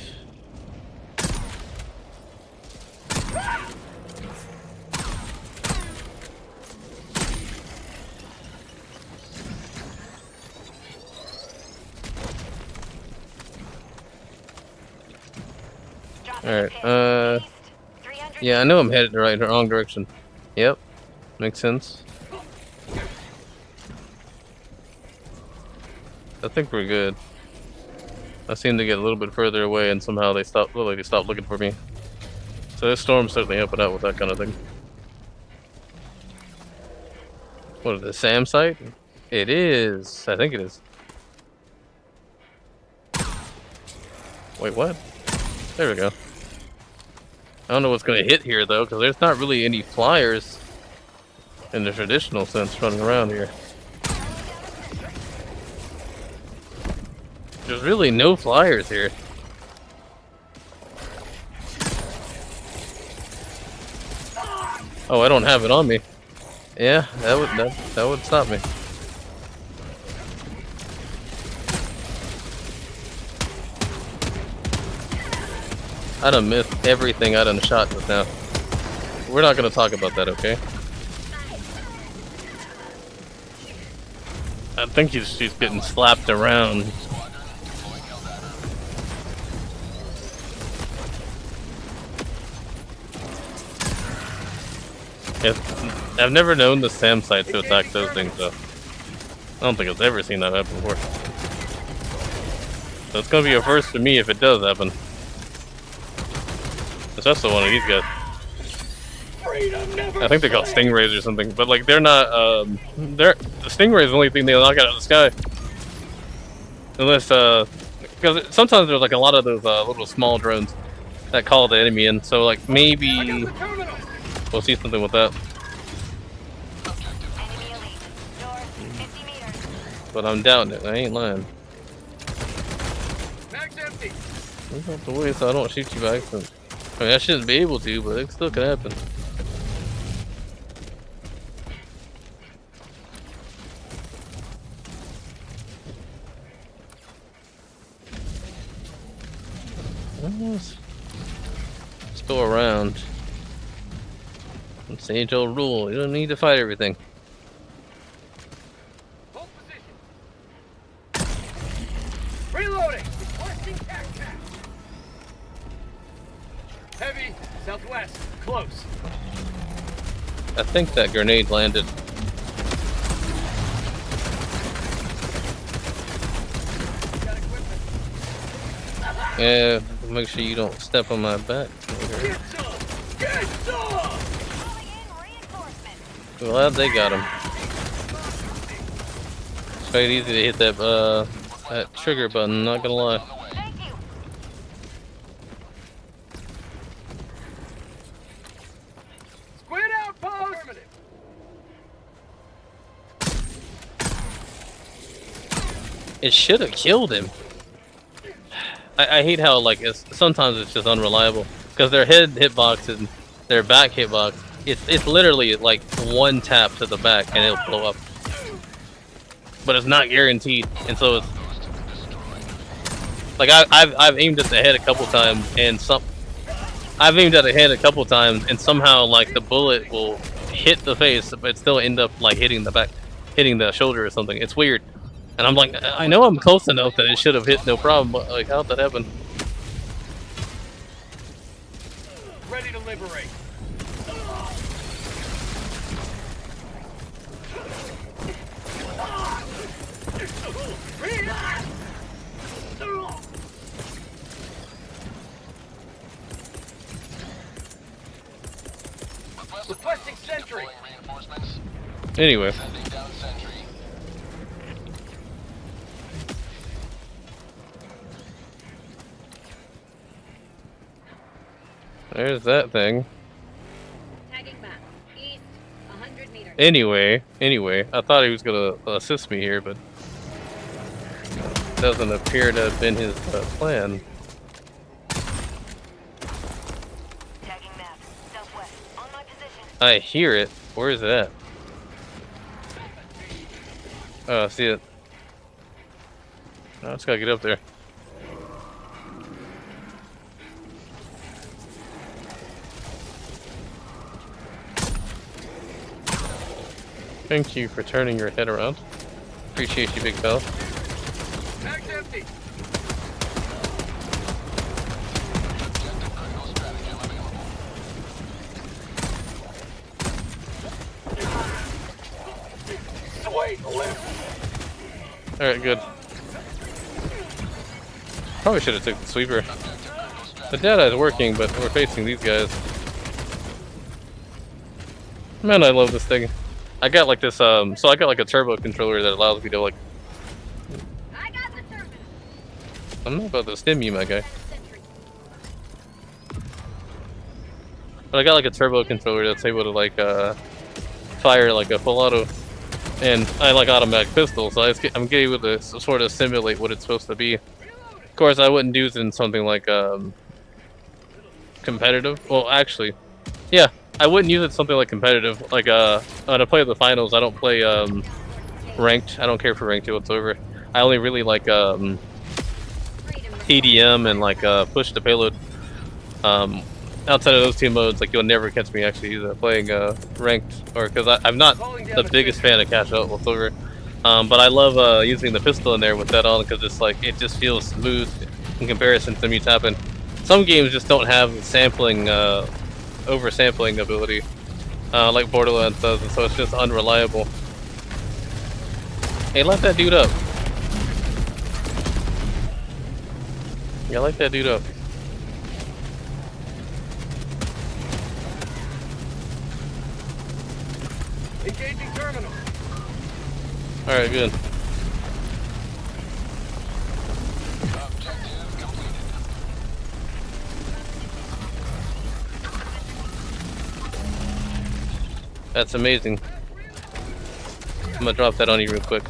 Alright, yeah, I know I'm headed in the wrong direction. Yep, makes sense. I think we're good. I seem to get a little bit further away and somehow they stopped looking for me. So this storm's certainly helping out with that kind of thing. What is it, SAM site? It is. I think it is. Wait, what? There we go. I don't know what's going to hit here though, because there's not really any flyers in the traditional sense running around here. There's really no flyers here. Oh, I don't have it on me. Yeah, that would stop me. I done missed everything I done shot just now. We're not gonna talk about that, okay? I think she's getting slapped around. I've never known the SAM site to attack those things though. I don't think I've ever seen that happen before. So it's gonna be a first for me if it does happen. Especially one of these guys. I think they're called Stingrays or something, but like they're not. The Stingray's the only thing they knock out of the sky. Unless because sometimes there's like a lot of those little small drones that call the enemy in. So like maybe we'll see something with that. But I'm doubting it. I ain't lying. Mag's empty. Move out the way so I don't shoot you by accident. I mean, I shouldn't be able to, but it still could happen. Let's go around. It's the age-old rule. You don't need to fight everything. Hold position. Reloading. Requesting tac. Heavy, southwest, close. I think that grenade landed. Got equipment. Yeah, make sure you don't step on my back. Get some! Get some! Glad they got him. It's quite easy to hit that trigger button, not gonna lie. Squid outpost! It should have killed him. I hate how like sometimes it's just unreliable because their head hitbox and their back hitbox. It's literally like one tap to the back and it'll blow up. But it's not guaranteed, and so it's like I've aimed at the head a couple times and somehow like the bullet will hit the face but still end up like hitting the back, hitting the shoulder or something. It's weird. And I'm like, I know I'm close enough that it should have hit no problem, but like how'd that happen? Ready to liberate. Requesting sentry. Anyway. There's that thing. Tagging back. East, 100 meters. Anyway, I thought he was gonna assist me here, but doesn't appear to have been his plan. Tagging map. Southwest. On my position. I hear it. Where is it at? Oh, I see it. I just gotta get up there. Thank you for turning your head around. Appreciate you, big fella. Mag's empty. Sweet lift. Alright, good. Probably should have took the sweeper. The Deadeye's working, but we're facing these guys. Man, I love this thing. I got like this, so I got like a turbo controller that allows me to like... I got the terminal. I'm not about to stim you, my guy. Sentry. But I got like a turbo controller that's able to like, fire like a full auto. And I like automatic pistol, so I'm able to sort of simulate what it's supposed to be. Of course, I wouldn't use it in something like, competitive. Well, actually, yeah, I wouldn't use it something like competitive. Like when I play the finals, I don't play ranked. I don't care for ranked whatsoever. I only really like TDM and like push the payload. Outside of those two modes, like you'll never catch me actually playing ranked, or because I'm not the biggest fan of cash out whatsoever. But I love using the pistol in there with that on because it's like it just feels smooth in comparison to me tapping. Some games just don't have sampling, oversampling ability, like Borderlands does, and so it's just unreliable. Hey, let that dude up. Yeah, light that dude up. Engaging terminal. Alright, good. Objective completed. That's amazing. I'm gonna drop that on you real quick.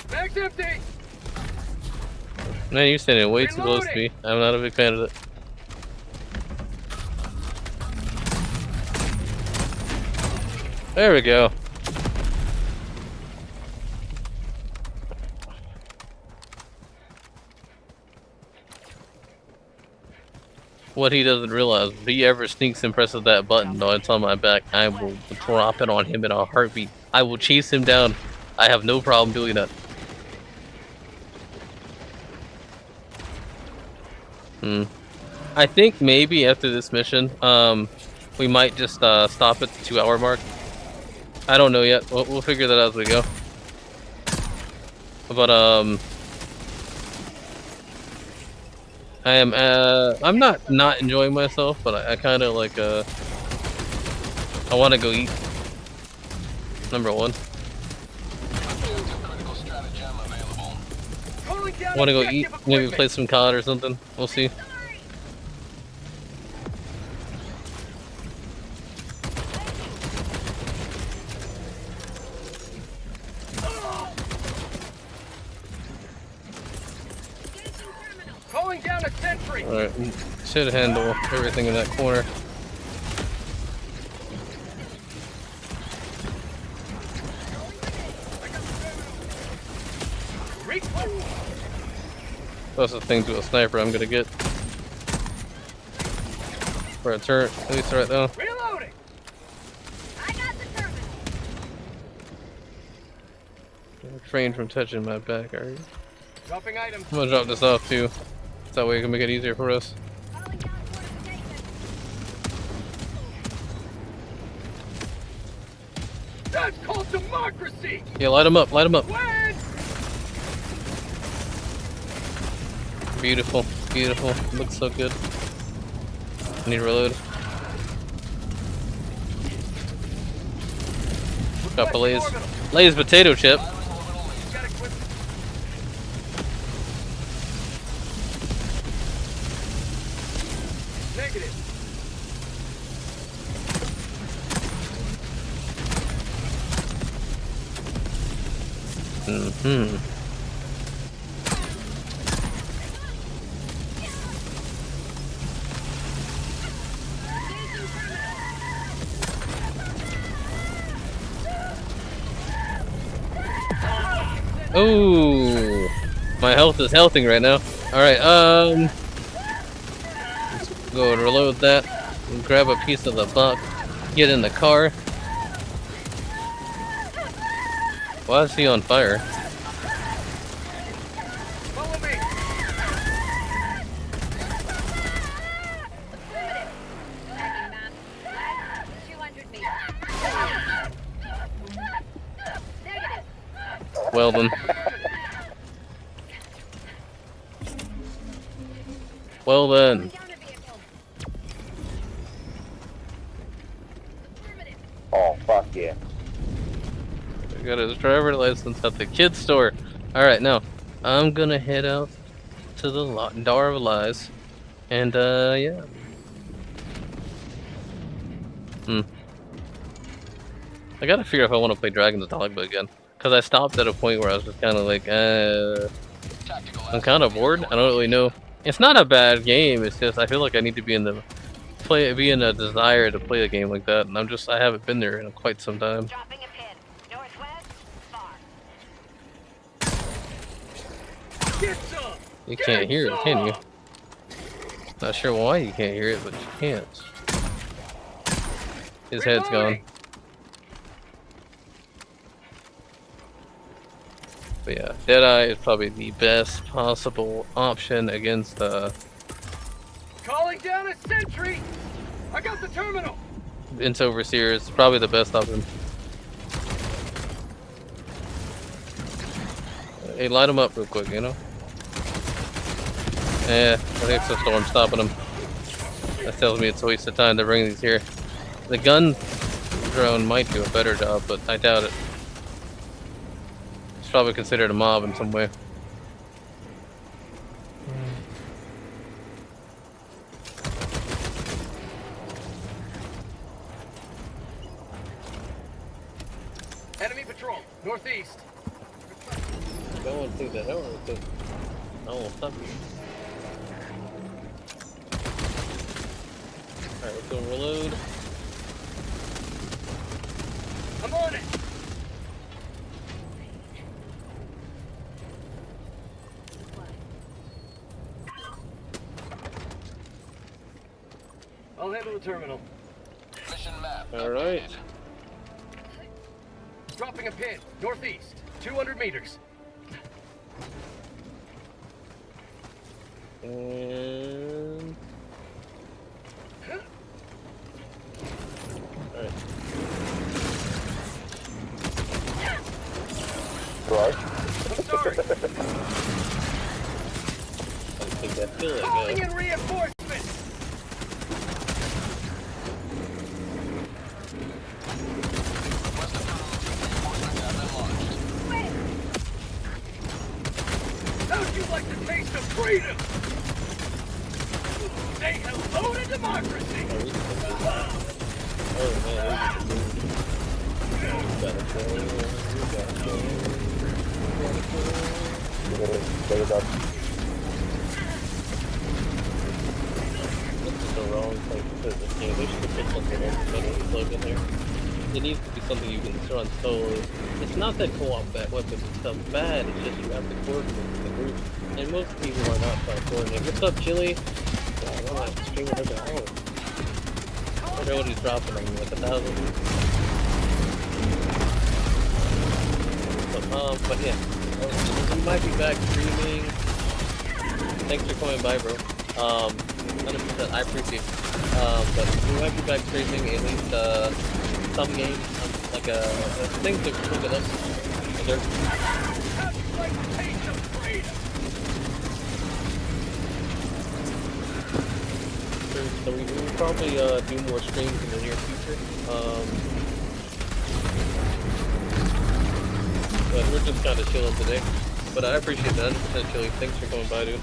Bag's empty. Man, you're standing way too close to me. I'm not a big fan of it. There we go. What he doesn't realize, if he ever sneaks and presses that button though it's on my back, I will drop it on him in a heartbeat. I will chase him down. I have no problem doing that. I think maybe after this mission, we might just stop at the 2-hour mark. I don't know yet. We'll figure that out as we go. But I'm not enjoying myself, but I kind of like I want to go eat. Number one. Critical stratagem available. Calling down Want to go objective eat? Maybe equipment. play some COD or something. We'll see. Calling down a sentry. All right, should handle everything in that corner. That's the thing to a sniper I'm gonna get for a turret, at least right now. Reloading. I got the terminal. Refrain from touching my back, are you? Dropping items. I'm gonna drop this off too. That way it can make it easier for us. Calling down fortification. That's called democracy. Yeah, light them up, light them up. When? Beautiful, beautiful. Looks so good. I need to reload. Got Lay's potato chip. Got equipment. Negative. Ooh, my health is healthing right now. All right, let's go and reload that. And grab a piece of the buck. Get in the car. Why is he on fire? Follow me. Tagging map. Last 200 meters. Negative. Well then. Well then. Down a vehicle. Affirmative. Oh, fuck yeah. I got his driver license at the kid store. Alright, now I'm gonna head out to the Door of Lies. And yeah. I gotta figure out if I want to play Dragon's Dogma again. Because I stopped at a point where I was just kind of like, I'm kind of bored. I don't really know. It's not a bad game. It's just I feel like I need to be in a desire to play a game like that, and I haven't been there in quite some time. Dropping a pin. Northwest, far. Get some! You can't hear it, can you? Not sure why you can't hear it, but you can't. His head's gone. But yeah, Deadeye is probably the best possible option against Calling down a sentry! I got the terminal! Vince Overseer is probably the best option. Hey, light him up real quick, you know? Yeah, I think it's a storm stopping him. That tells me it's a waste of time to bring these here. The gun drone might do a better job, but I doubt it. It's probably considered a mob in some way. Enemy patrol, northeast. Going through the hell with it. Oh, stop you. Alright, let's go reload. I'm on it! I'll handle the terminal. Mission map. Alright. Dropping a pin, northeast, 200 meters. And... Alright. I'm sorry. I think that feel like Calling in reinforcements. How'd you like the taste of freedom? Say hello to democracy. Oh man, we gotta go. This is the wrong place to put this game. They should have put something else better plug in there. It needs to be something you can run solo. It's not that co-op bad weapons and stuff bad, it's just you have to coordinate with the group. And most people are not trying to coordinate. What's up, Chili? I'm not streaming like a hole. I wonder what he's dropping on me, like 1,000. But yeah, we might be back streaming. Thanks for coming by, bro. 100%, I appreciate it. But we might be back streaming at least some games, like things that we're cooking up. How'd you like the taste of freedom? So we will probably do more streams in the near future. But we're just kind of chilling today. But I appreciate that. 100% chilling. Thanks for coming by, dude.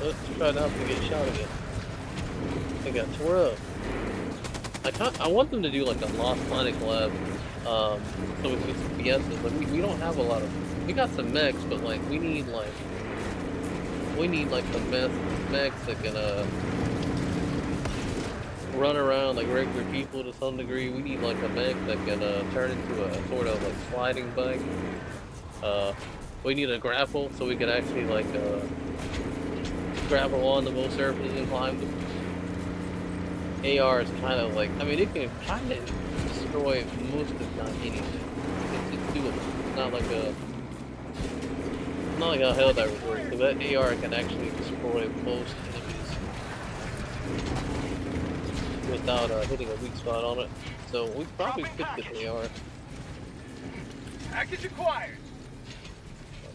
Let's try not to get shot again. I got tore up. I want them to do like a Lost Planet collab. So with these BSs, like we don't have a lot of. We got some mechs, but like we need some mechs that can run around like regular people to some degree. We need like a mech that can turn into a sort of like sliding bike. We need a grapple so we can actually like grapple on the most surfaces and climb them. AR is kind of like, I mean, it can kind of destroy most, if not anything. It's doable. It's not like how Helldivers works. So that AR can actually destroy most enemies without hitting a weak spot on it. So we probably could get the AR. Package acquired.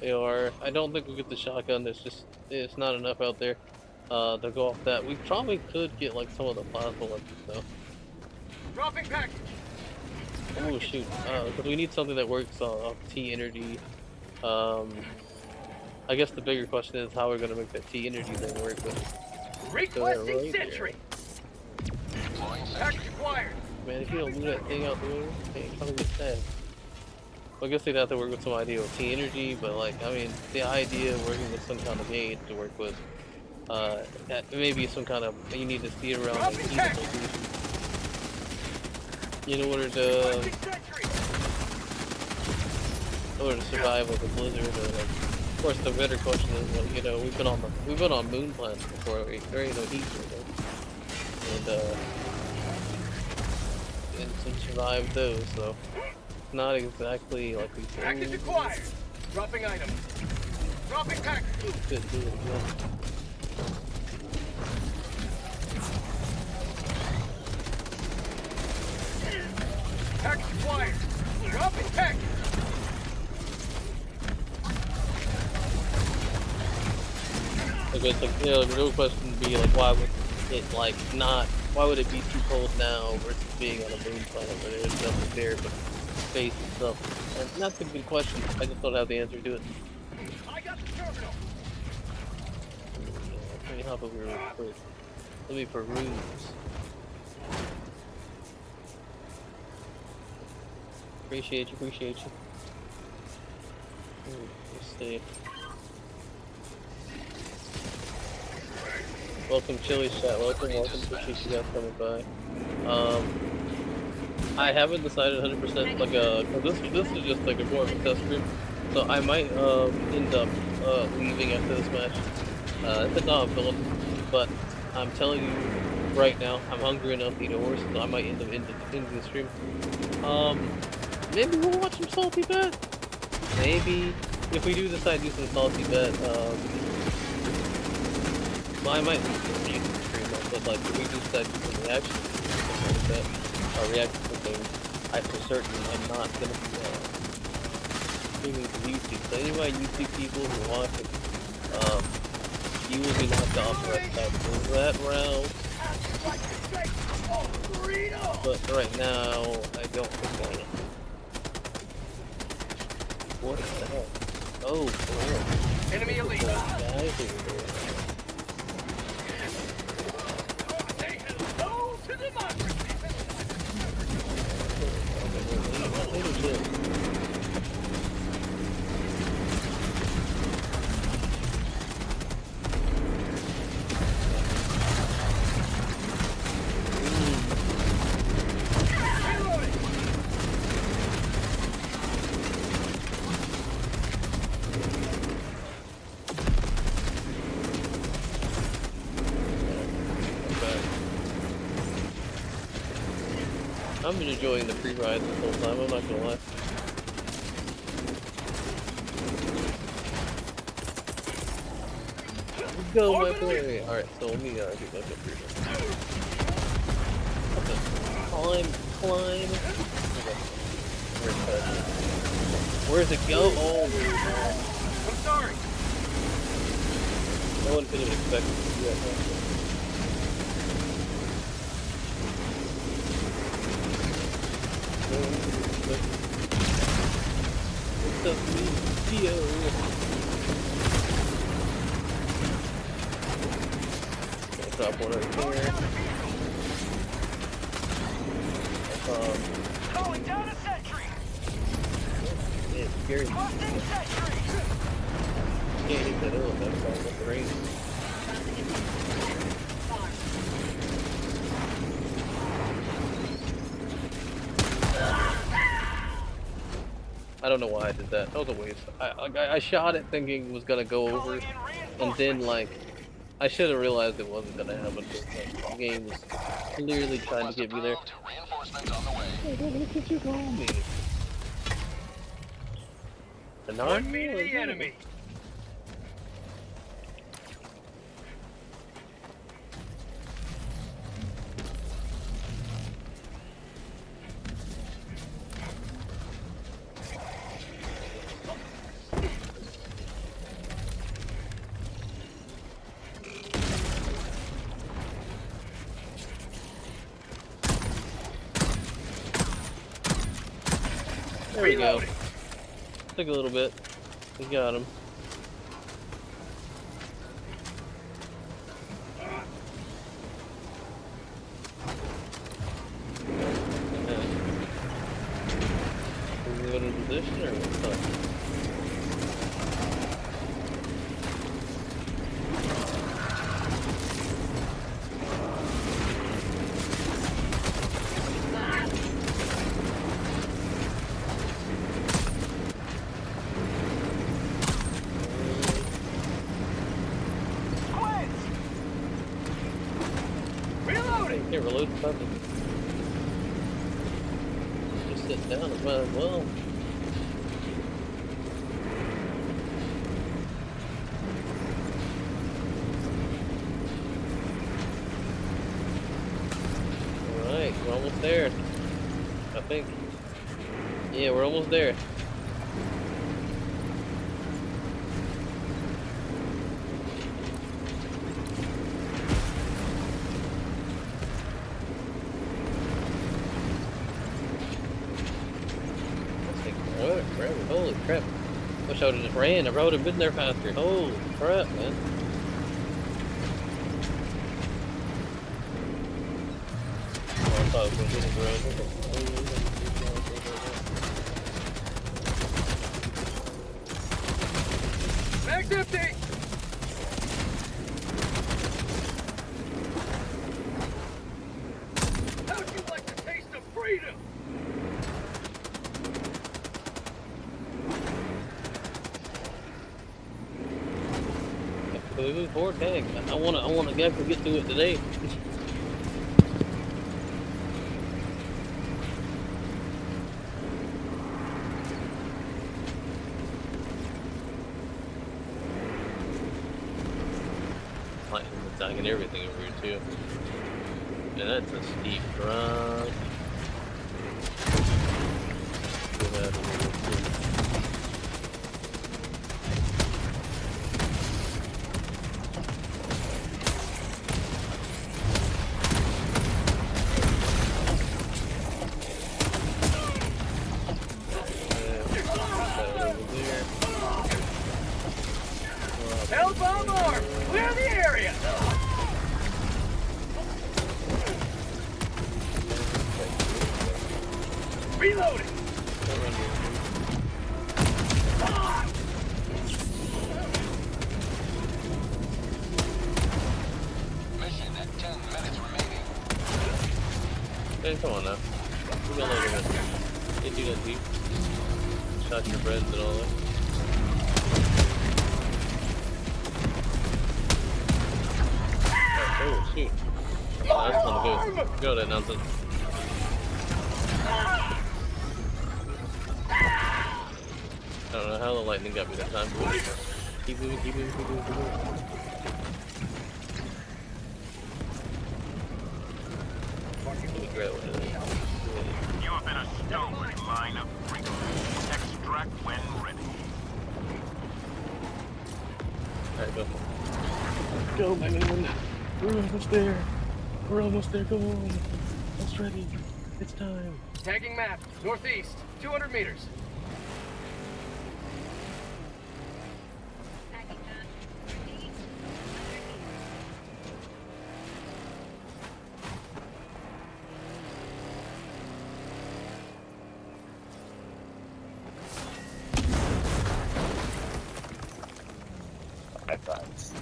AR. I don't think we'll get the shotgun. It's not enough out there to go off that. We probably could get like some of the plasma weapons though. Dropping package. Oh shoot! Because we need something that works off T energy I guess the bigger question is how we're gonna make that T energy thing work. But Requesting right sentry. Deploying Package sentry. acquired. man, if you don't move that thing out the way, they ain't gonna get sad. Well, I guess they'd have to work with some idea of T energy, but like, I mean, the idea of working with some kind of gauge to work with, that maybe some kind of, you need to see around like Dropping T package. location in order to Requesting sentry. survive like a blizzard. Or like, of course, the better question is, like, you know, we've been on moon planets before. There ain't no heat or anything. And some survived those, so not exactly like we Package could acquired. Dropping items. Dropping package. do it again. Package acquired. Dropping package. I guess, like, you know, the real question would be like, why would it like not? Why would it be too cold now versus being on a moon planet where there's nothing there but space and stuff? And that's a good question. I just don't have the answer to it. I got the terminal. Let me hop over real quick. Let me peruse. Appreciate you. Let's see. Welcome, Chili Chat. Welcome. Appreciate you guys coming by. I haven't decided 100%. Like, cause this is just like a more of a test stream, so I might end up leaving after this match. It's not feeling, but I'm telling you right now, I'm hungry enough to eat a horse, so I might end up ending the stream. Maybe we'll watch some Salty Bet. Maybe if we do decide to do some Salty Bet, well, I might do some YouTube stream, but like if we do decide to do some reaction, something like that, reaction to things, I for certain am not gonna be streaming to YouTube. So any of my YouTube people who watch it, you will be knocked off that round. But right now, I don't think I am. What the hell? Oh, for real. Enemy elite. Guys over there. Say hello to democracy. I'm enjoying the free rides this whole time, I'm not gonna lie. Let's go, my boy! Alright, so let me do like a free ride. Climb. Where's it go? Oh, I'm sorry. no one could have expected to do that. What's up, Geo? Gonna drop one right there. Calling down a sentry. Yeah, it's scary. Busting sentry. Can't hit that hill without falling off the range. I don't know why I did that. That was a waste. I shot it thinking it was gonna go over, and then like I should have realized it wasn't gonna happen. Like, the game was clearly trying to get me there. Reinforcements on the way. Hey, don't look what you call me. The One me to the enemy. There we go. Took a little bit. We got him. Is he in position or what's up? Can't reload the puppet. Just sit down as well. Alright, we're almost there. I think. Yeah, we're almost there. Holy crap. Wish I would have just ran. I would have been there faster. Holy crap, man. Oh, I thought I was going to hit the ground. Mag's empty! How'd you like the taste of freedom? We move forward, dang. I want to get to it today. Lightning attacking everything over here too. And that's a steep drop. Get out of here. Hell bomb arm! Clear the area! Reloading! Mission at 10 minutes remaining. Hey, come on now. We got like a... You do that deep. Shot your friends and all that. Oh, shoot. Oh, that's not good. Go there, nonsense. I don't know how the lightning got me that time. Keep moving, keep moving, keep moving, keep moving. You have been a stalwart line of frequency. Extract when ready. Alright, go. Go, man. We're almost there. We're almost there. Come on. It's ready. It's time. Tagging map, northeast, 200 meters. High fives.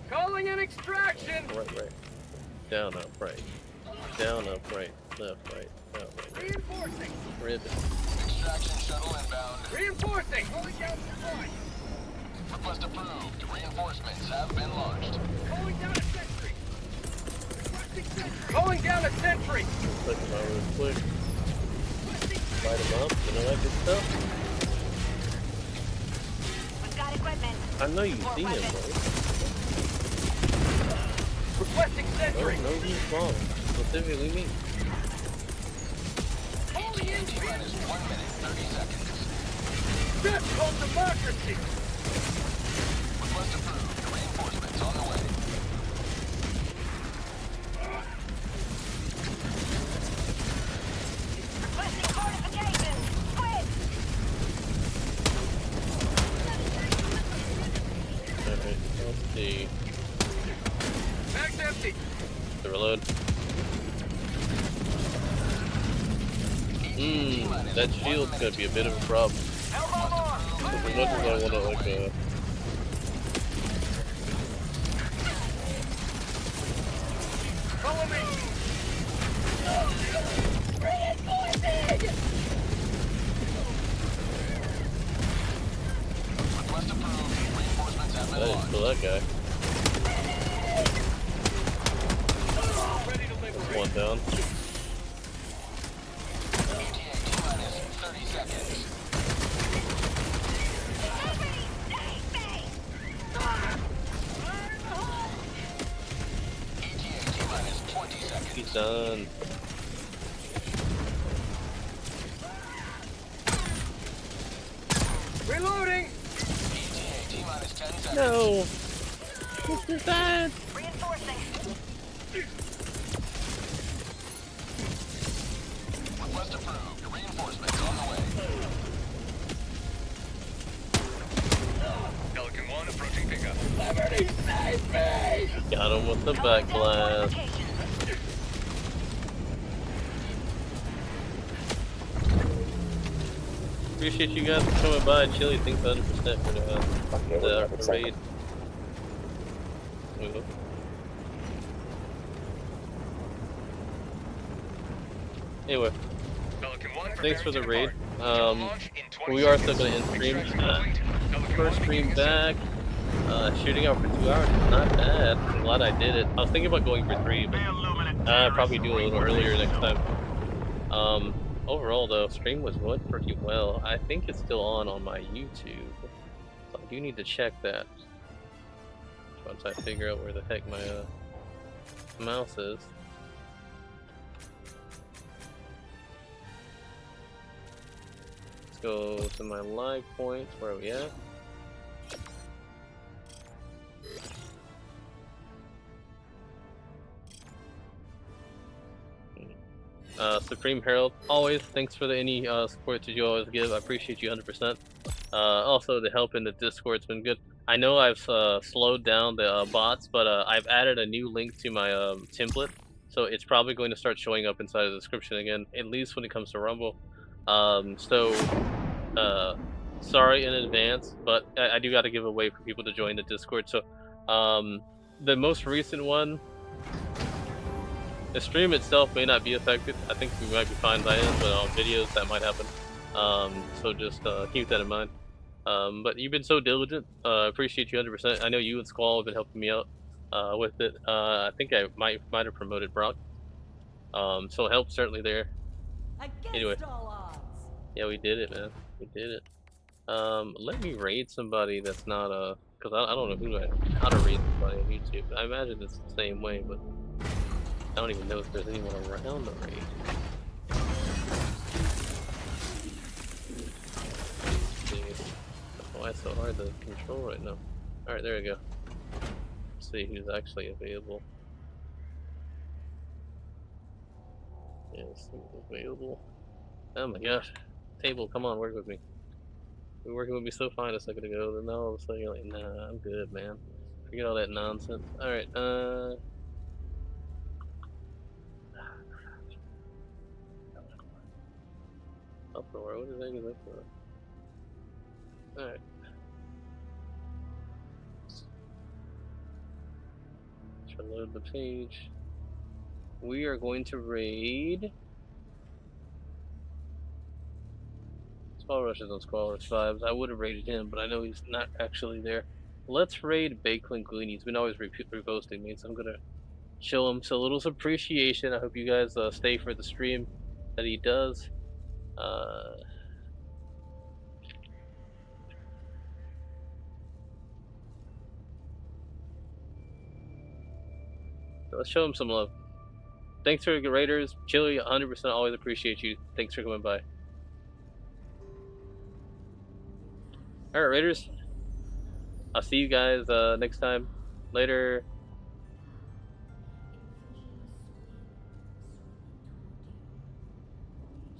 Calling an extraction! Right. Down, up, right. Down, up, right. Left, right. Down, right. Reinforcing! Ribbon. Extraction shuttle inbound. Reinforcing! Holding down supply! Request approved. Reinforcements have been launched. Calling down a sentry! Requesting sentry! Calling down a sentry! Click them out real quick. Light them up. You know that good stuff? We've got equipment. I know you've seen him, though. Requesting sentry! No he's wrong. Specifically me. Holding in! T-run is 1 minute, 30 seconds. That's called democracy! Request approved. Reinforcements on the way. Requesting fortifications. Quick! see. Bag's empty. The reload. That shield's gonna be a bit of a problem. As much as I wanna like Follow me. Request approved. Reinforcements have I been didn't launched. kill that guy. Ready to liberate. One down. ETA T-minus 30 seconds. ETA T-minus 20 seconds. He's done. Reloading. ETA T-minus 10 seconds. No! Mr. Bad! Reinforcing. Request approved. Reinforcements on the way. Pelican 1 approaching pickup. Got him with the back blast. Location. Appreciate you guys for coming by. Chili, thanks 100% for the raid. Ooh. Anyway, Pelican 1. thanks for the raid. Launch in 20 We are still seconds. gonna end stream. Extraction complete. Pelican First 1 stream beginning back. Shooting out for 2 hours. Not bad. I'm glad I did it. I was thinking about going for 3, but probably do a little earlier next time. Overall though, stream went pretty well. I think it's still on my YouTube. So I do need to check that. Once I figure out where the heck my mouse is. Let's go to my live points. Where are we at? Supreme Herald, always thanks for any support that you always give. I appreciate you 100%. Also, the help in the Discord's been good. I know I've slowed down the bots, but I've added a new link to my template, so it's probably going to start showing up inside the description again, at least when it comes to Rumble. Sorry in advance, but I do got to give a way for people to join the Discord. So the most recent one, the stream itself may not be affected. I think we might be fine by then, but on videos that might happen. So just keep that in mind. But you've been so diligent. Appreciate you 100%. I know you and Squall have been helping me out with it. I think I might have promoted Brock. So help certainly there. Anyway, yeah, we did it, man. We did it. Let me raid somebody that's not because I don't know how to raid somebody on YouTube. I imagine it's the same way, but I don't even know if there's anyone around the raid. Why it's so hard to control right now? Alright, there we go. Let's see who's actually available. Yes, who's available. Oh my gosh. Table, come on, work with me. You were working with me so fine a second ago, then now all of a sudden you're like, nah, I'm good, man. Forget all that nonsense. Alright, uproar, what the heck is uproar? Alright. Let's reload the page. We are going to raid Squall Rushes on Squall Rush Vibes. I would have raided him, but I know he's not actually there. Let's raid Bakelin Glean. He's been always reposting me, so I'm gonna show him so little appreciation. I hope you guys stay for the stream that he does. So let's show him some love. Thanks for the Raiders. Chili, 100% always appreciate you. Thanks for coming by. Alright, Raiders. I'll see you guys next time. Later.